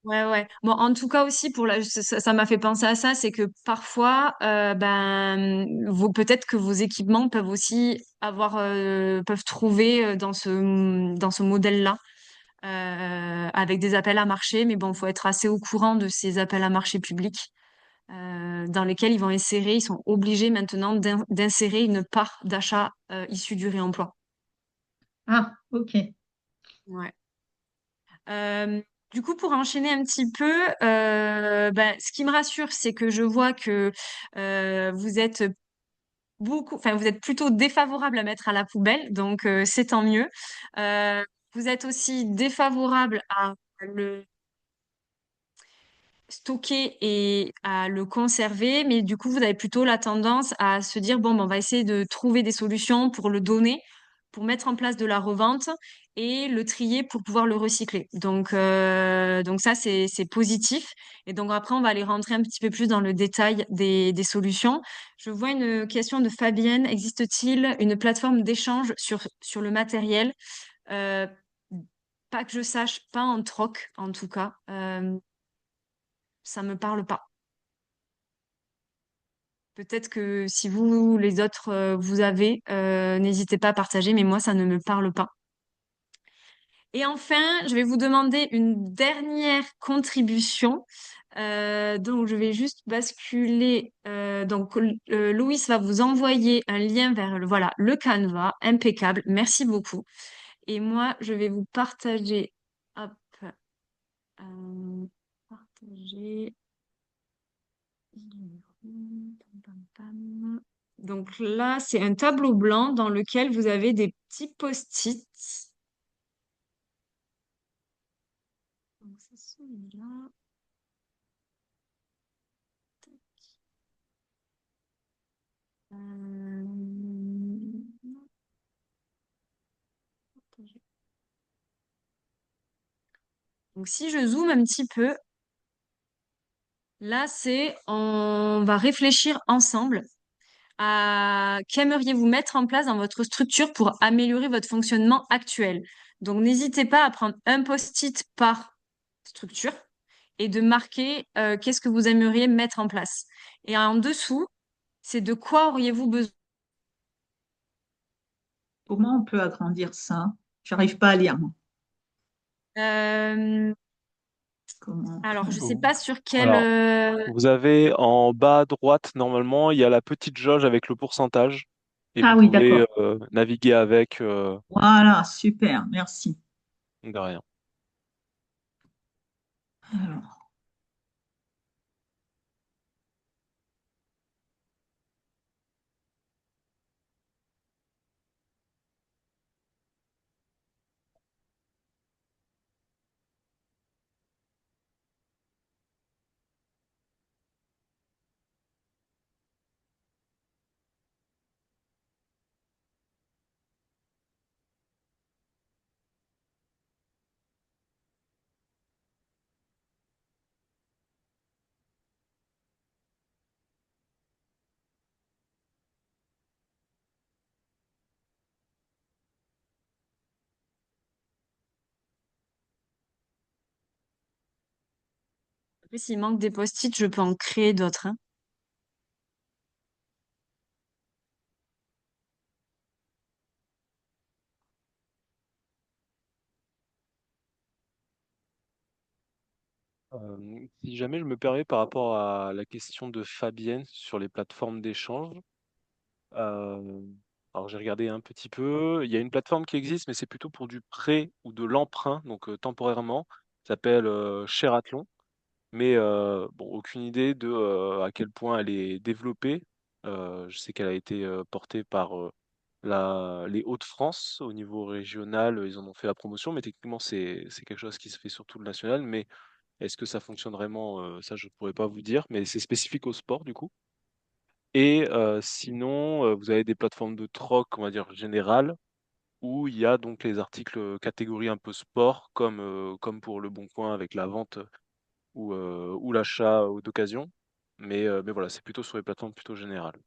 Ouais, ouais. Bon, en tout cas aussi, ça m'a fait penser à ça, c'est que parfois, peut-être que vos équipements peuvent aussi peuvent trouver dans ce modèle-là, avec des appels à marché. Mais bon, il faut être assez au courant de ces appels à marché publics, dans lesquels ils sont obligés maintenant d'insérer une part d'achat issue du réemploi. Ah, ok. Ouais. Euh, du coup, pour enchaîner un petit peu, ce qui me rassure, c'est que je vois que vous êtes vous êtes plutôt défavorable à mettre à la poubelle, donc c'est tant mieux. Euh, Vous êtes aussi défavorable à le stocker et à le conserver, mais du coup, vous avez plutôt la tendance à se dire, bon, ben, on va essayer de trouver des solutions pour le donner pour mettre en place de la revente et le trier pour pouvoir le recycler. Donc ça, c'est positif. Et donc après, on va aller rentrer un petit peu plus dans le détail des solutions. Je vois une question de Fabienne. Existe-t-il une plateforme d'échange sur le matériel? Euh, Pas que je sache, pas en troc en tout cas. Ça me parle pas. Peut-être que si vous, les autres, vous avez, n'hésitez pas à partager, mais moi, ça ne me parle pas. Et enfin, je vais vous demander une dernière contribution. Donc, je vais juste basculer. Donc, Louis va vous envoyer un lien vers voilà, le Canva. Impeccable. Merci beaucoup. Et moi, je vais vous partager. Hop. Partager. Donc là, c'est un tableau blanc dans lequel vous avez des petits post-it. Donc c'est celui-là. Donc si je zoome un petit peu, là c'est on va réfléchir ensemble à qu'aimeriez-vous mettre en place dans votre structure pour améliorer votre fonctionnement actuel. Donc n'hésitez pas à prendre un post-it par structure et de marquer qu'est-ce que vous aimeriez mettre en place. Et en dessous, c'est de quoi auriez-vous besoin. Comment on peut agrandir ça? J'arrive pas à lire, moi. Euh, Comment on alors, fait? je ne sais pas sur quel... Alors, vous avez en bas à droite, normalement, il y a la petite jauge avec le pourcentage et Ah vous oui, pouvez d'accord. naviguer avec Voilà, super, merci. de rien. Alors, après, s'il manque des post-it, je peux en créer d'autres, hein. Si jamais je me permets par rapport à la question de Fabienne sur les plateformes d'échange, euh, alors j'ai regardé un petit peu, il y a une plateforme qui existe, mais c'est plutôt pour du prêt ou de l'emprunt, donc temporairement, ça s'appelle Shareathlon. Mais bon, aucune idée de à quel point elle est développée. Je sais qu'elle a été portée par les Hauts-de-France au niveau régional, ils en ont fait la promotion, mais techniquement c'est quelque chose qui se fait sur tout le national. Mais est-ce que ça fonctionne vraiment? Ça, je ne pourrais pas vous dire, mais c'est spécifique au sport du coup. Et sinon, vous avez des plateformes de troc, on va dire générales, où il y a donc les articles catégorie un peu sport, comme pour Le Bon Coin avec la vente ou l'achat d'occasion. Mais voilà, c'est plutôt sur les plateformes plutôt générales.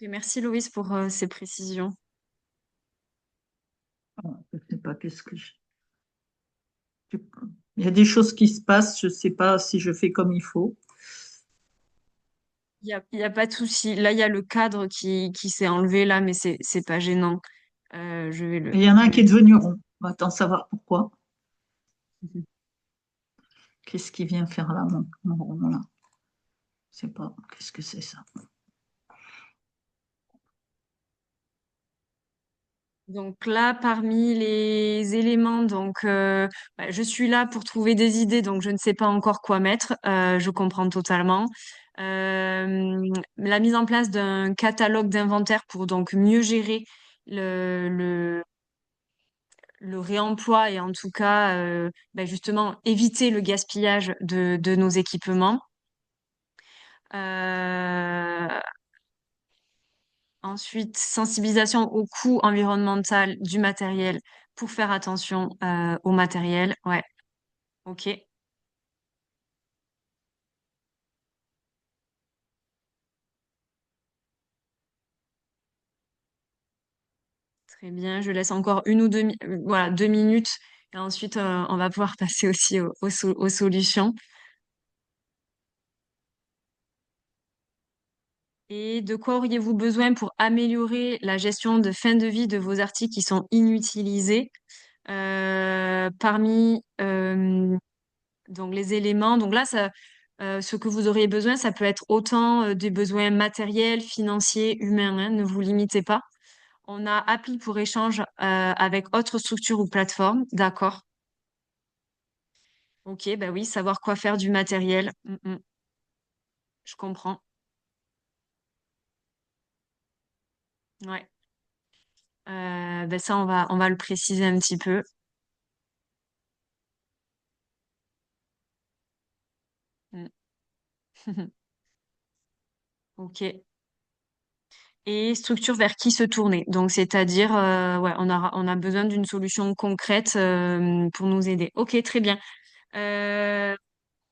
Et merci Louise pour ces précisions. je sais pas qu'est-ce que il y a des choses qui se passent, je sais pas si je fais comme il faut. Il y a pas de souci. Là, il y a le cadre qui s'est enlevé là, mais c'est pas gênant. Je vais Et il y en a un qui est devenu rond. On va t'en savoir pourquoi. Qu'est-ce qui vient faire là, mon rond là? Je sais pas. Qu'est-ce que c'est ça? Donc là, parmi les éléments, je suis là pour trouver des idées, donc je ne sais pas encore quoi mettre. Je comprends totalement. La mise en place d'un catalogue d'inventaire pour donc mieux gérer le, le, le réemploi et en tout cas, justement, éviter le gaspillage de nos équipements. Euh, Ensuite, sensibilisation au coût environnemental du matériel pour faire attention au matériel. Ouais, ok. Très bien. Je laisse encore une ou deux, voilà, 2 minutes. Et ensuite, on va pouvoir passer aussi aux solutions. Et de quoi auriez-vous besoin pour améliorer la gestion de fin de vie de vos articles qui sont inutilisés? Parmi donc les éléments, donc là, ce que vous auriez besoin, ça peut être autant des besoins matériels, financiers, humains, hein, ne vous limitez pas. On a appli pour échange avec autres structures ou plateformes, d'accord. Ok, bah oui, savoir quoi faire du matériel, je comprends. Ouais. Ben ça, on va le préciser un petit peu. Mm. Ok. Et structure vers qui se tourner. Donc, c'est-à-dire, ouais, on a besoin d'une solution concrète pour nous aider. Ok, très bien. Euh,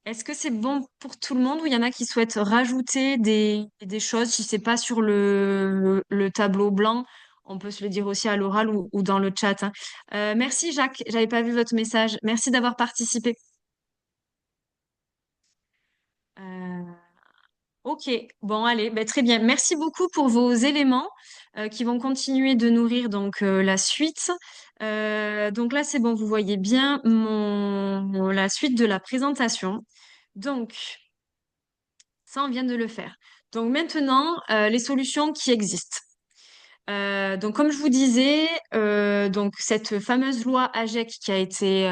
Est-ce que c'est bon pour tout le monde ou il y en a qui souhaitent rajouter des choses, si c'est pas sur le tableau blanc, on peut se le dire aussi à l'oral ou dans le chat, hein. Merci Jacques, j'avais pas vu votre message. Merci d'avoir participé. Euh, Ok, bon allez, ben, très bien. Merci beaucoup pour vos éléments qui vont continuer de nourrir donc la suite. Donc là, c'est bon, vous voyez bien la suite de la présentation. Donc, ça, on vient de le faire. Donc maintenant, les solutions qui existent. Donc, comme je vous disais, donc cette fameuse loi AGEC qui a été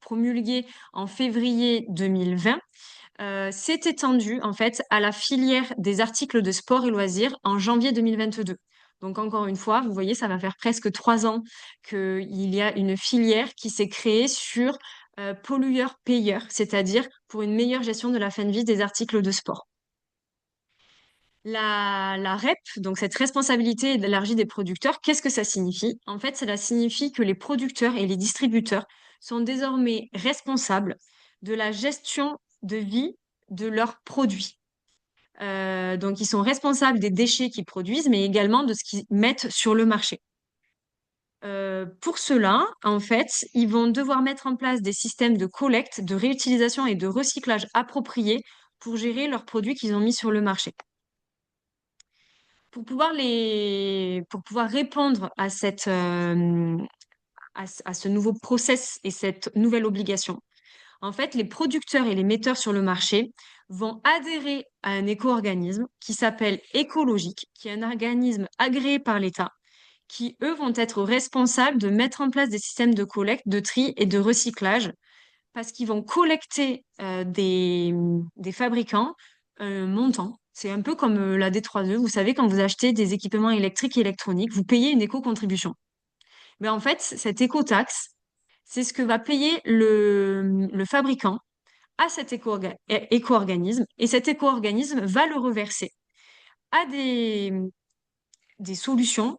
promulguée en février 2020 s'est étendue en fait à la filière des articles de sport et loisirs en janvier 2022. Donc encore une fois, vous voyez, ça va faire presque 3 ans qu'il y a une filière qui s'est créée sur pollueur-payeur, c'est-à-dire pour une meilleure gestion de la fin de vie des articles de sport. La REP, donc cette responsabilité élargie des producteurs, qu'est-ce que ça signifie? En fait, cela signifie que les producteurs et les distributeurs sont désormais responsables de la gestion de vie de leurs produits. Donc, ils sont responsables des déchets qu'ils produisent, mais également de ce qu'ils mettent sur le marché. Pour cela, en fait, ils vont devoir mettre en place des systèmes de collecte, de réutilisation et de recyclage appropriés pour gérer leurs produits qu'ils ont mis sur le marché. Pour pouvoir répondre à ce nouveau process et cette nouvelle obligation, en fait, les producteurs et les metteurs sur le marché vont adhérer à un éco-organisme qui s'appelle Écologique, qui est un organisme agréé par l'État, qui, eux, vont être responsables de mettre en place des systèmes de collecte, de tri et de recyclage, parce qu'ils vont collecter des fabricants un montant. C'est un peu comme la D3E. Vous savez, quand vous achetez des équipements électriques et électroniques, vous payez une éco-contribution. Mais en fait, cette éco-taxe, c'est ce que va payer le fabricant à cet éco-organisme et cet éco-organisme va le reverser à des solutions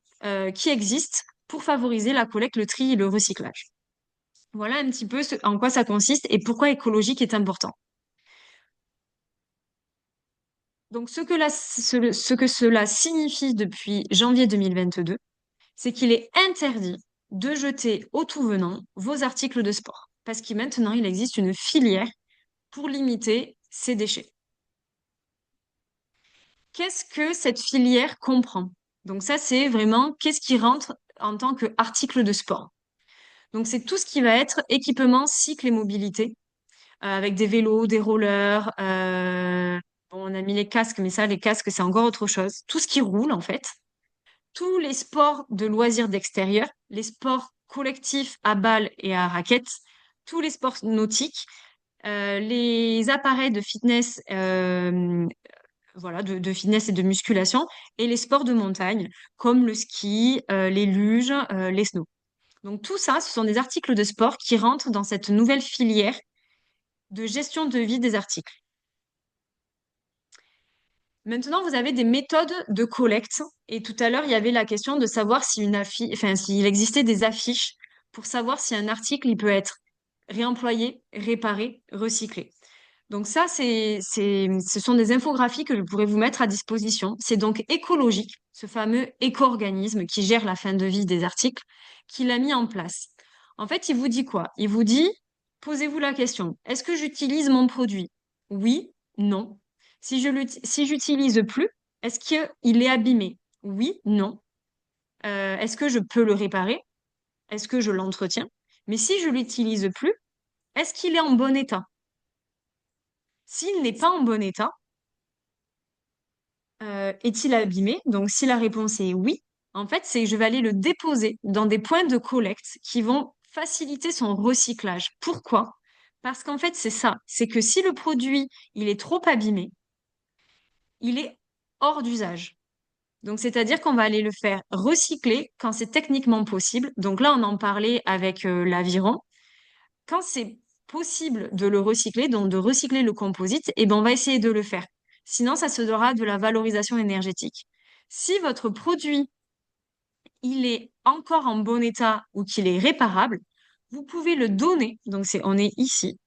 qui existent pour favoriser la collecte, le tri et le recyclage. Voilà un petit peu en quoi ça consiste et pourquoi écologique est important. Donc, ce que cela signifie depuis janvier 2022, c'est qu'il est interdit de jeter au tout venant vos articles de sport. Parce que maintenant, il existe une filière pour limiter ces déchets. Qu'est-ce que cette filière comprend? Donc ça, c'est vraiment qu'est-ce qui rentre en tant qu'article de sport. Donc c'est tout ce qui va être équipement, cycle et mobilité, avec des vélos, des rollers. Bon, on a mis les casques, mais ça, les casques, c'est encore autre chose. Tout ce qui roule, en fait. Tous les sports de loisirs d'extérieur, les sports collectifs à balles et à raquettes, tous les sports nautiques, les appareils de fitness, voilà, de fitness et de musculation, et les sports de montagne, comme le ski, les luges, les snows. Donc tout ça, ce sont des articles de sport qui rentrent dans cette nouvelle filière de gestion de vie des articles. Maintenant, vous avez des méthodes de collecte. Et tout à l'heure, il y avait la question de savoir si enfin, s'il existait des affiches pour savoir si un article, il peut être réemployé, réparé, recyclé. Donc ça, ce sont des infographies que je pourrais vous mettre à disposition. C'est donc écologique, ce fameux éco-organisme qui gère la fin de vie des articles, qui l'a mis en place. En fait, il vous dit quoi? Il vous dit, posez-vous la question, est-ce que j'utilise mon produit? Oui, non. Si j'utilise plus, est-ce qu'il est abîmé? Oui, non. Est-ce que je peux le réparer? Est-ce que je l'entretiens? Mais si je l'utilise plus, est-ce qu'il est en bon état? S'il n'est pas en bon état, est-il abîmé? Donc, si la réponse est oui, en fait, c'est que je vais aller le déposer dans des points de collecte qui vont faciliter son recyclage. Pourquoi? Parce qu'en fait, c'est ça. C'est que si le produit, il est trop abîmé, il est hors d'usage. Donc, c'est-à-dire qu'on va aller le faire recycler quand c'est techniquement possible. Donc là, on en parlait avec l'aviron. Quand c'est possible de le recycler, donc de recycler le composite, eh ben, on va essayer de le faire. Sinon, ça sera de la valorisation énergétique. Si votre produit, il est encore en bon état ou qu'il est réparable, vous pouvez le donner, donc on est ici,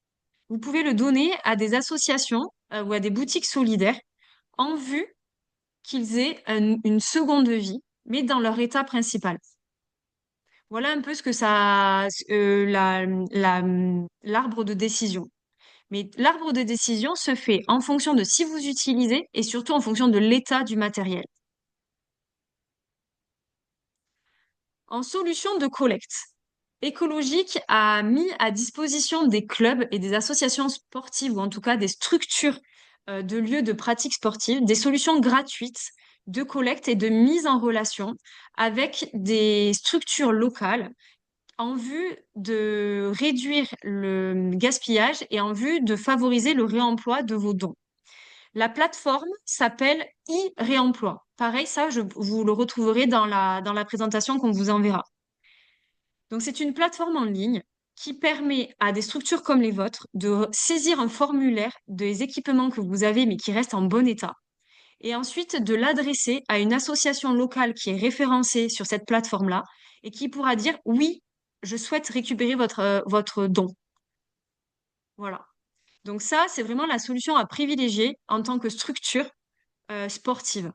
vous pouvez le donner à des associations ou à des boutiques solidaires en vue qu'ils aient une seconde vie, mais dans leur état principal. Voilà un peu ce que l'arbre de décision. Mais l'arbre de décision se fait en fonction de si vous utilisez et surtout en fonction de l'état du matériel. En solution de collecte, Écologique a mis à disposition des clubs et des associations sportives, ou en tout cas des structures de lieux de pratique sportive, des solutions gratuites de collecte et de mise en relation avec des structures locales en vue de réduire le gaspillage et en vue de favoriser le réemploi de vos dons. La plateforme s'appelle e-réemploi. Pareil, ça, vous le retrouverez dans la présentation qu'on vous enverra. Donc, c'est une plateforme en ligne qui permet à des structures comme les vôtres de saisir un formulaire des équipements que vous avez mais qui restent en bon état et ensuite de l'adresser à une association locale qui est référencée sur cette plateforme-là et qui pourra dire oui, je souhaite récupérer votre don. Voilà. Donc ça, c'est vraiment la solution à privilégier en tant que structure sportive.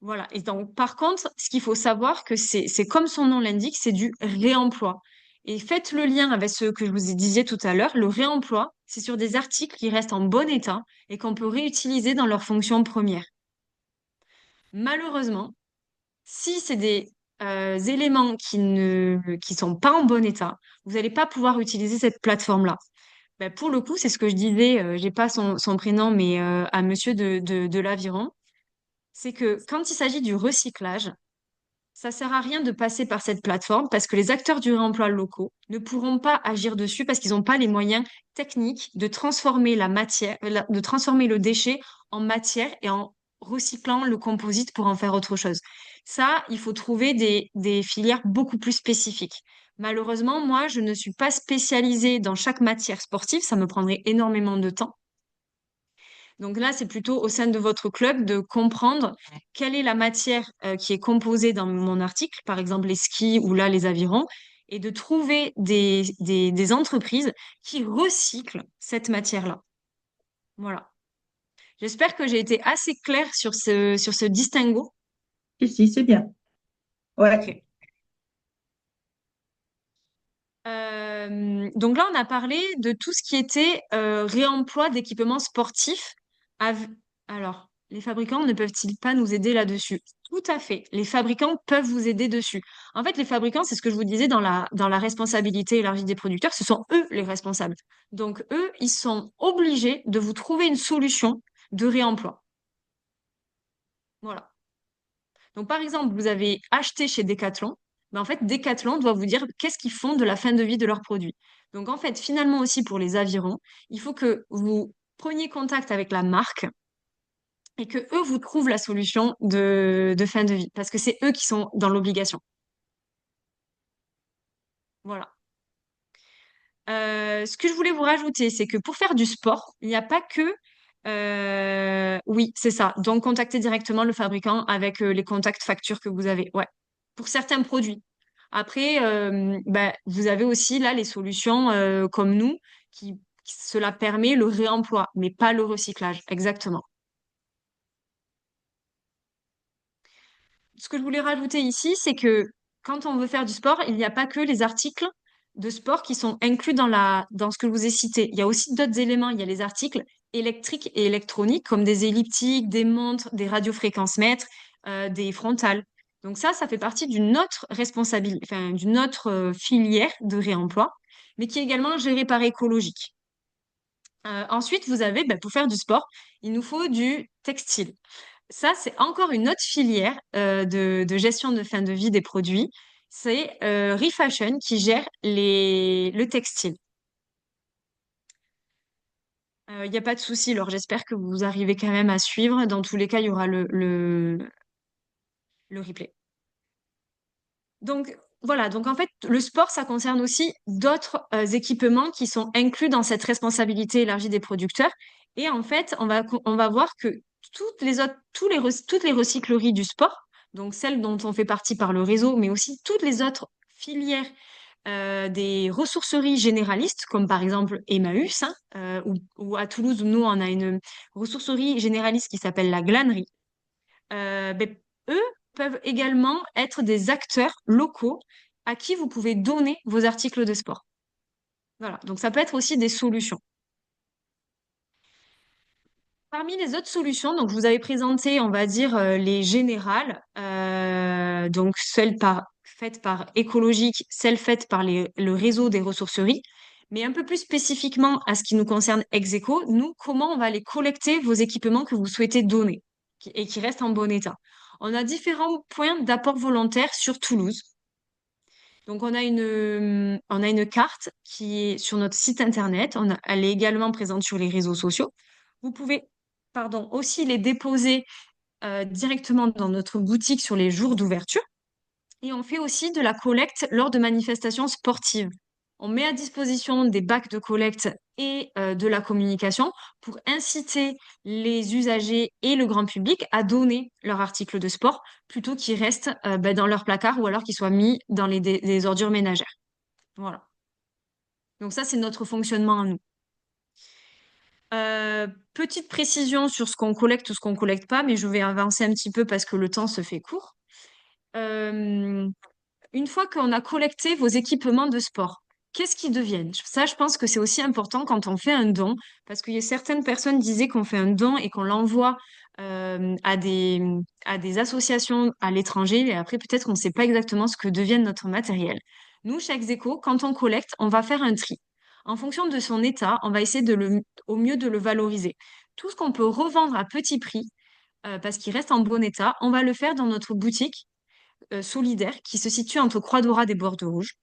Voilà. Et donc, par contre, ce qu'il faut savoir que c'est comme son nom l'indique, c'est du réemploi. Et faites le lien avec ce que je vous disais tout à l'heure. Le réemploi, c'est sur des articles qui restent en bon état et qu'on peut réutiliser dans leur fonction première. Malheureusement, si c'est des éléments qui sont pas en bon état, vous n'allez pas pouvoir utiliser cette plateforme-là. Ben, pour le coup, c'est ce que je disais, j'ai pas son prénom, mais à monsieur de l'Aviron, c'est que quand il s'agit du recyclage, ça sert à rien de passer par cette plateforme parce que les acteurs du réemploi locaux ne pourront pas agir dessus parce qu'ils n'ont pas les moyens techniques de transformer la matière, de transformer le déchet en matière et en recyclant le composite pour en faire autre chose. Ça, il faut trouver des filières beaucoup plus spécifiques. Malheureusement, moi, je ne suis pas spécialisée dans chaque matière sportive, ça me prendrait énormément de temps. Donc là, c'est plutôt au sein de votre club de comprendre quelle est la matière qui est composée dans mon article, par exemple les skis ou là les avirons, et de trouver des entreprises qui recyclent cette matière-là. Voilà. J'espère que j'ai été assez claire sur ce distinguo. Si, c'est bien. Ouais. Ok. Donc là, on a parlé de tout ce qui était réemploi d'équipements sportifs. Alors, les fabricants ne peuvent-ils pas nous aider là-dessus? Tout à fait. Les fabricants peuvent vous aider dessus. En fait, les fabricants, c'est ce que je vous disais dans la responsabilité élargie des producteurs, ce sont eux les responsables. Donc, eux, ils sont obligés de vous trouver une solution de réemploi. Voilà. Donc, par exemple, vous avez acheté chez Decathlon, mais en fait, Decathlon doit vous dire qu'est-ce qu'ils font de la fin de vie de leurs produits. Donc, en fait, finalement aussi pour les avirons, il faut que vous preniez contact avec la marque et que eux vous trouvent la solution de fin de vie, parce que c'est eux qui sont dans l'obligation. Voilà. Ce que je voulais vous rajouter, c'est que pour faire du sport, il n'y a pas que Oui, c'est ça. Donc, contactez directement le fabricant avec les contacts factures que vous avez. Ouais. Pour certains produits. Après, vous avez aussi là les solutions comme nous cela permet le réemploi, mais pas le recyclage. Exactement. Ce que je voulais rajouter ici, c'est que quand on veut faire du sport, il n'y a pas que les articles de sport qui sont inclus dans ce que je vous ai cité. Il y a aussi d'autres éléments. Il y a les articles électriques et électroniques, comme des elliptiques, des montres, des radiofréquencemètres, des frontales. Donc ça fait partie d'une autre responsabilité, enfin, d'une autre filière de réemploi, mais qui est également gérée par Écologique. Ensuite, vous avez, pour faire du sport, il nous faut du textile. Ça, c'est encore une autre filière de gestion de fin de vie des produits. C'est Refashion qui gère le textile. Il n'y a pas de souci, alors j'espère que vous arrivez quand même à suivre. Dans tous les cas, il y aura le replay. Donc voilà, donc en fait, le sport, ça concerne aussi d'autres équipements qui sont inclus dans cette responsabilité élargie des producteurs. Et en fait, on va voir que toutes les recycleries du sport, donc celles dont on fait partie par le réseau, mais aussi toutes les autres filières des ressourceries généralistes, comme par exemple Emmaüs, hein, ou à Toulouse, où nous, on a une ressourcerie généraliste qui s'appelle la Glanerie. Eux peuvent également être des acteurs locaux à qui vous pouvez donner vos articles de sport. Voilà, donc ça peut être aussi des solutions. Parmi les autres solutions, donc je vous avais présenté, on va dire, les générales, donc faites par Écologique, celles faites par le réseau des ressourceries, mais un peu plus spécifiquement à ce qui nous concerne Execo, nous, comment on va aller collecter vos équipements que vous souhaitez donner et qui restent en bon état. On a différents points d'apport volontaire sur Toulouse. Donc, on a une carte qui est sur notre site internet. Elle est également présente sur les réseaux sociaux. Vous pouvez, pardon, aussi les déposer directement dans notre boutique sur les jours d'ouverture. Et on fait aussi de la collecte lors de manifestations sportives. On met à disposition des bacs de collecte et de la communication pour inciter les usagers et le grand public à donner leurs articles de sport plutôt qu'ils restent dans leur placard ou alors qu'ils soient mis dans les ordures ménagères. Voilà. Donc ça, c'est notre fonctionnement à nous. Petite précision sur ce qu'on collecte ou ce qu'on collecte pas, mais je vais avancer un petit peu parce que le temps se fait court. Une fois qu'on a collecté vos équipements de sport, qu'est-ce qu'ils deviennent? Ça, je pense que c'est aussi important quand on fait un don, parce qu'il y a certaines personnes disaient qu'on fait un don et qu'on l'envoie à des associations à l'étranger, et après peut-être qu'on ne sait pas exactement ce que devient notre matériel. Nous, chez Execo, quand on collecte, on va faire un tri. En fonction de son état, on va essayer au mieux de le valoriser. Tout ce qu'on peut revendre à petit prix, parce qu'il reste en bon état, on va le faire dans notre boutique solidaire qui se situe entre Croix-Dorade et Bordeaux-Rouge.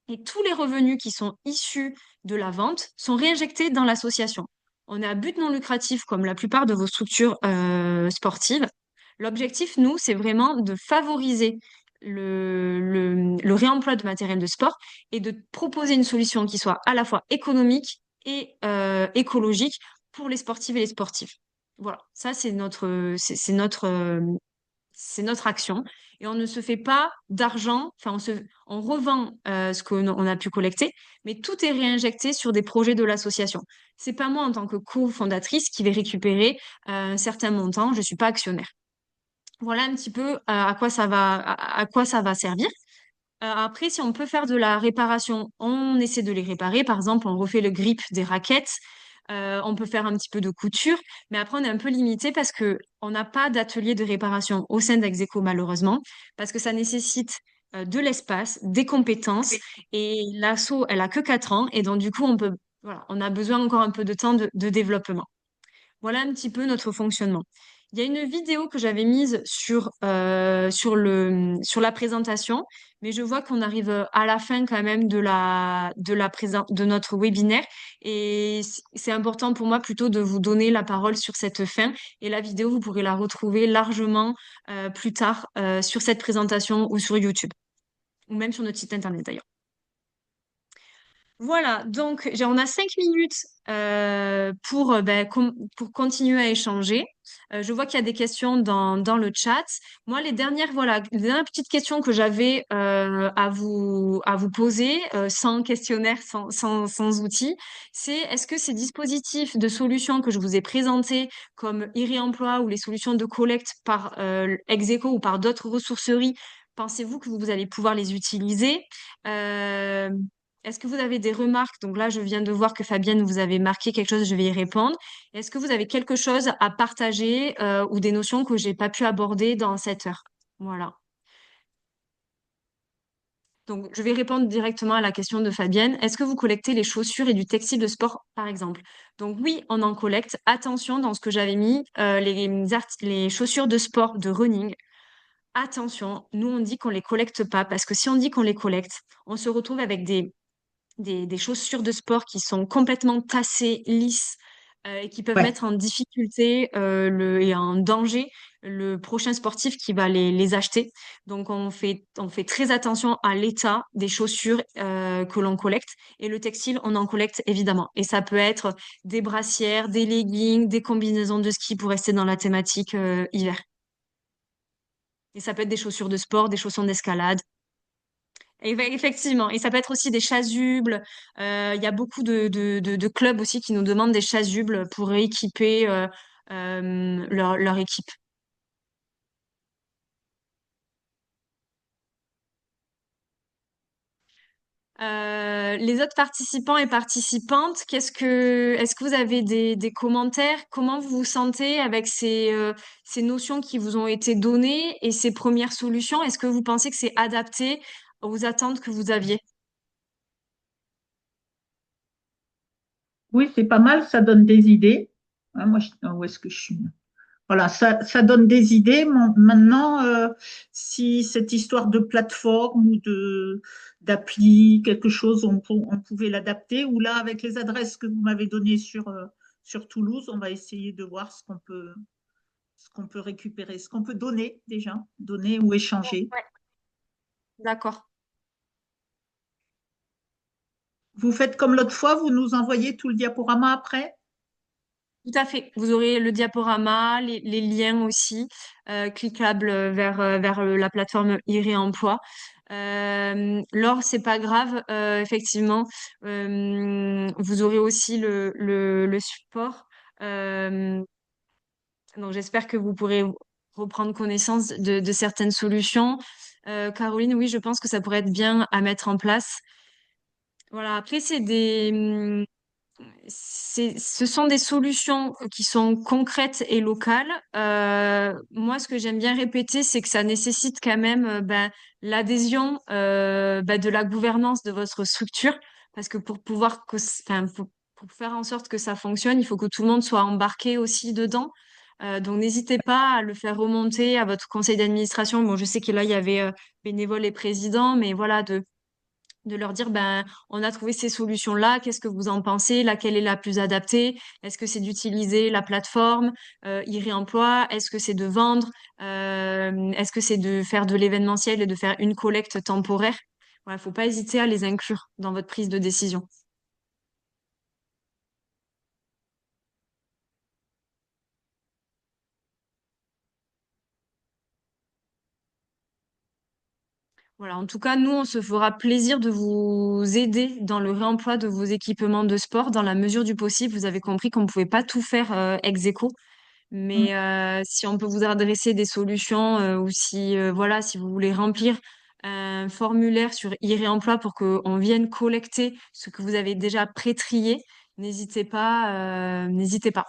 Et tous les revenus qui sont issus de la vente sont réinjectés dans l'association. On est à but non lucratif comme la plupart de vos structures sportives. L'objectif, nous, c'est vraiment de favoriser le réemploi de matériel de sport et de proposer une solution qui soit à la fois économique et écologique pour les sportives et les sportifs. Voilà, ça c'est notre action et on ne se fait pas d'argent, enfin on revend ce qu'on a pu collecter, mais tout est réinjecté sur des projets de l'association. C'est pas moi en tant que cofondatrice qui vais récupérer un certain montant, je suis pas actionnaire. Voilà un petit peu à quoi ça va servir. Après, si on peut faire de la réparation, on essaie de les réparer. Par exemple, on refait le grip des raquettes. On peut faire un petit peu de couture, mais après, on est un peu limité parce que on n'a pas d'atelier de réparation au sein d'Execo, malheureusement, parce que ça nécessite de l'espace, des compétences, et l'asso, elle a que 4 ans, et donc du coup, voilà, on a besoin encore un peu de temps de développement. Voilà un petit peu notre fonctionnement. Il y a une vidéo que j'avais mise sur la présentation, mais je vois qu'on arrive à la fin quand même de notre webinaire et c'est important pour moi plutôt de vous donner la parole sur cette fin et la vidéo, vous pourrez la retrouver largement plus tard sur cette présentation ou sur YouTube ou même sur notre site internet d'ailleurs. Voilà, donc on a 5 minutes pour continuer à échanger. Je vois qu'il y a des questions dans le chat. Moi, les dernières petites questions que j'avais à vous poser, sans questionnaire, sans outils, c'est est-ce que ces dispositifs de solutions que je vous ai présentés, comme e-réemploi ou les solutions de collecte par Execo ou par d'autres ressourceries, pensez-vous que vous allez pouvoir les utiliser? Euh, Est-ce que vous avez des remarques? Donc là, je viens de voir que Fabienne, vous avez marqué quelque chose, je vais y répondre. Est-ce que vous avez quelque chose à partager ou des notions que j'ai pas pu aborder dans cette heure? Voilà. Donc, je vais répondre directement à la question de Fabienne. Est-ce que vous collectez les chaussures et du textile de sport, par exemple? Donc oui, on en collecte. Attention, dans ce que j'avais mis, les chaussures de sport, de running. Attention, nous, on dit qu'on les collecte pas parce que si on dit qu'on les collecte, on se retrouve avec des chaussures de sport qui sont complètement tassées, lisses, et qui peuvent Ouais. mettre en difficulté et en danger le prochain sportif qui va les acheter. Donc, on fait très attention à l'état des chaussures que l'on collecte. Et le textile, on en collecte évidemment. Et ça peut être des brassières, des leggings, des combinaisons de ski pour rester dans la thématique hiver. Et ça peut être des chaussures de sport, des chaussons d'escalade. Effectivement, et ça peut être aussi des chasubles. Il y a beaucoup de clubs aussi qui nous demandent des chasubles pour équiper leur équipe. Les autres participants et participantes, est-ce que vous avez des commentaires? Comment vous vous sentez avec ces notions qui vous ont été données et ces premières solutions? Est-ce que vous pensez que c'est adapté aux attentes que vous aviez? Oui, c'est pas mal, ça donne des idées. Ah, où est-ce que je suis? Voilà, ça donne des idées. Maintenant, si cette histoire de plateforme ou d'appli, quelque chose, on pouvait l'adapter, ou là, avec les adresses que vous m'avez données sur Toulouse, on va essayer de voir ce qu'on peut récupérer, ce qu'on peut donner déjà, donner ou échanger. Ouais, d'accord. Vous faites comme l'autre fois, vous nous envoyez tout le diaporama après? Tout à fait. Vous aurez le diaporama, les liens aussi, cliquables vers la plateforme e-réemploi. Laure, c'est pas grave, effectivement. Vous aurez aussi le support. Euh, donc, j'espère que vous pourrez reprendre connaissance de certaines solutions. Caroline, oui, je pense que ça pourrait être bien à mettre en place. Voilà, après, ce sont des solutions qui sont concrètes et locales. Moi, ce que j'aime bien répéter, c'est que ça nécessite quand même l'adhésion de la gouvernance de votre structure, parce que pour faire en sorte que ça fonctionne, il faut que tout le monde soit embarqué aussi dedans. Donc, n'hésitez pas à le faire remonter à votre conseil d'administration. Bon, je sais que là, il y avait bénévoles et présidents, mais voilà, de leur dire, ben, on a trouvé ces solutions-là, qu'est-ce que vous en pensez, laquelle est la plus adaptée, est-ce que c'est d'utiliser la plateforme e-réemploi, est-ce que c'est de vendre, est-ce que c'est de faire de l'événementiel et de faire une collecte temporaire. Voilà, faut pas hésiter à les inclure dans votre prise de décision. Voilà, en tout cas, nous, on se fera plaisir de vous aider dans le réemploi de vos équipements de sport dans la mesure du possible. Vous avez compris qu'on ne pouvait pas tout faire ex aequo. Mm. Mais si on peut vous adresser des solutions ou si, voilà, si vous voulez remplir un formulaire sur e-réemploi pour qu'on vienne collecter ce que vous avez déjà pré-trié, n'hésitez pas, n'hésitez pas.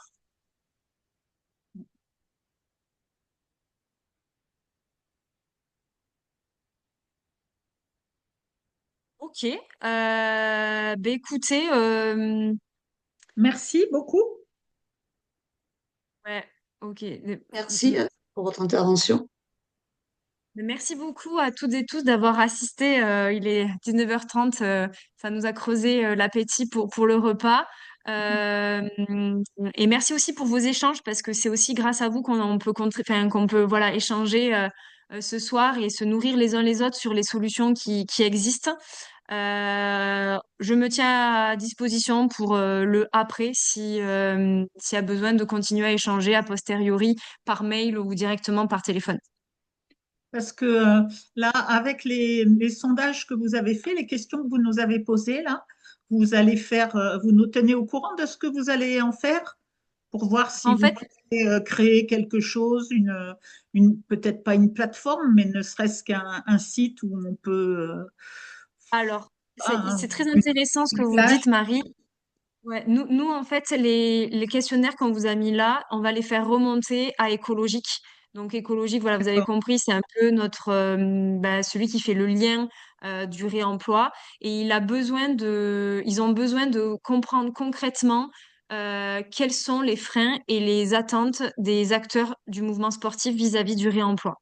Ok. Écoutez, Merci beaucoup. ouais, ok. Merci pour votre intervention. Merci beaucoup à toutes et tous d'avoir assisté. Il est 19h30, ça nous a creusé l'appétit pour le repas. Euh, et merci aussi pour vos échanges parce que c'est aussi grâce à vous qu'on peut voilà, échanger ce soir et se nourrir les uns les autres sur les solutions qui existent. Je me tiens à disposition pour le après si s'il y a besoin de continuer à échanger a posteriori par mail ou directement par téléphone. Parce que là, avec les sondages que vous avez faits, les questions que vous nous avez posées, là, vous allez faire, vous nous tenez au courant de ce que vous allez en faire pour voir si En vous fait, pouvez créer quelque chose, peut-être pas une plateforme, mais ne serait-ce qu'un site où on peut, alors, ah, c'est très intéressant ce que une vous plage. dites, Marie. Ouais, nous, en fait, les questionnaires qu'on vous a mis là, on va les faire remonter à écologique. Donc, écologique, voilà, vous avez D'accord. compris, c'est un peu notre, celui qui fait le lien du réemploi. Et ils ont besoin de comprendre concrètement quels sont les freins et les attentes des acteurs du mouvement sportif vis-à-vis du réemploi.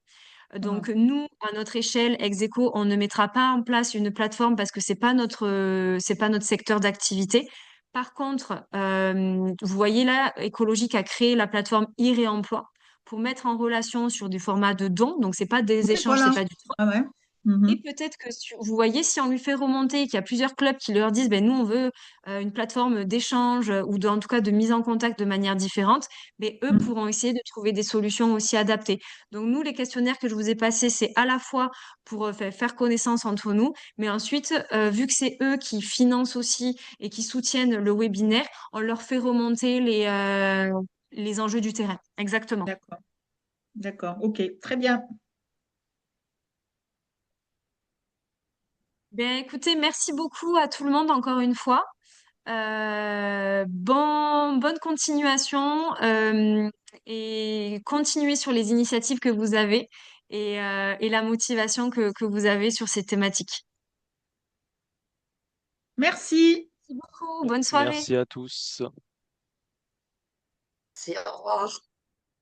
Ah, Donc nous, à notre échelle, Execo, on ne mettra pas en place une plateforme parce que c'est pas notre secteur d'activité. Par contre, vous voyez là, Écologique a créé la plateforme e-réemploi pour mettre en relation sur du format de dons. Donc c'est pas des oui, échanges, c'est voilà. pas du Ah ouais. et Mhm. peut-être que vous voyez, si on lui fait remonter, qu'il y a plusieurs clubs qui leur disent, ben, nous, on veut une plateforme d'échange en tout cas de mise en contact de manière différente, mais eux Mhm. pourront essayer de trouver des solutions aussi adaptées. Donc, nous, les questionnaires que je vous ai passés, c'est à la fois pour faire connaissance entre nous, mais ensuite, vu que c'est eux qui financent aussi et qui soutiennent le webinaire, on leur fait remonter les enjeux du terrain. Exactement. D'accord. D'accord. OK. Très bien. Ben, écoutez, merci beaucoup à tout le monde encore une fois. Bonne continuation et continuez sur les initiatives que vous avez et la motivation que vous avez sur ces thématiques. Merci. Merci beaucoup. Bonne soirée. Merci à tous. C'est au revoir.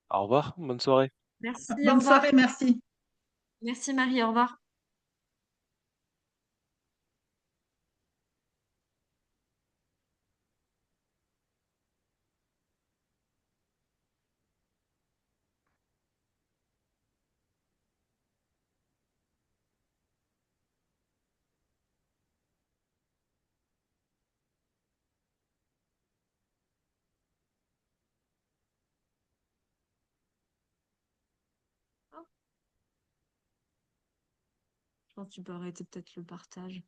Au revoir, bonne soirée. Merci, au Bonne soirée. revoir. Merci. Merci Marie, au revoir. Je pense que tu peux arrêter peut-être le partage.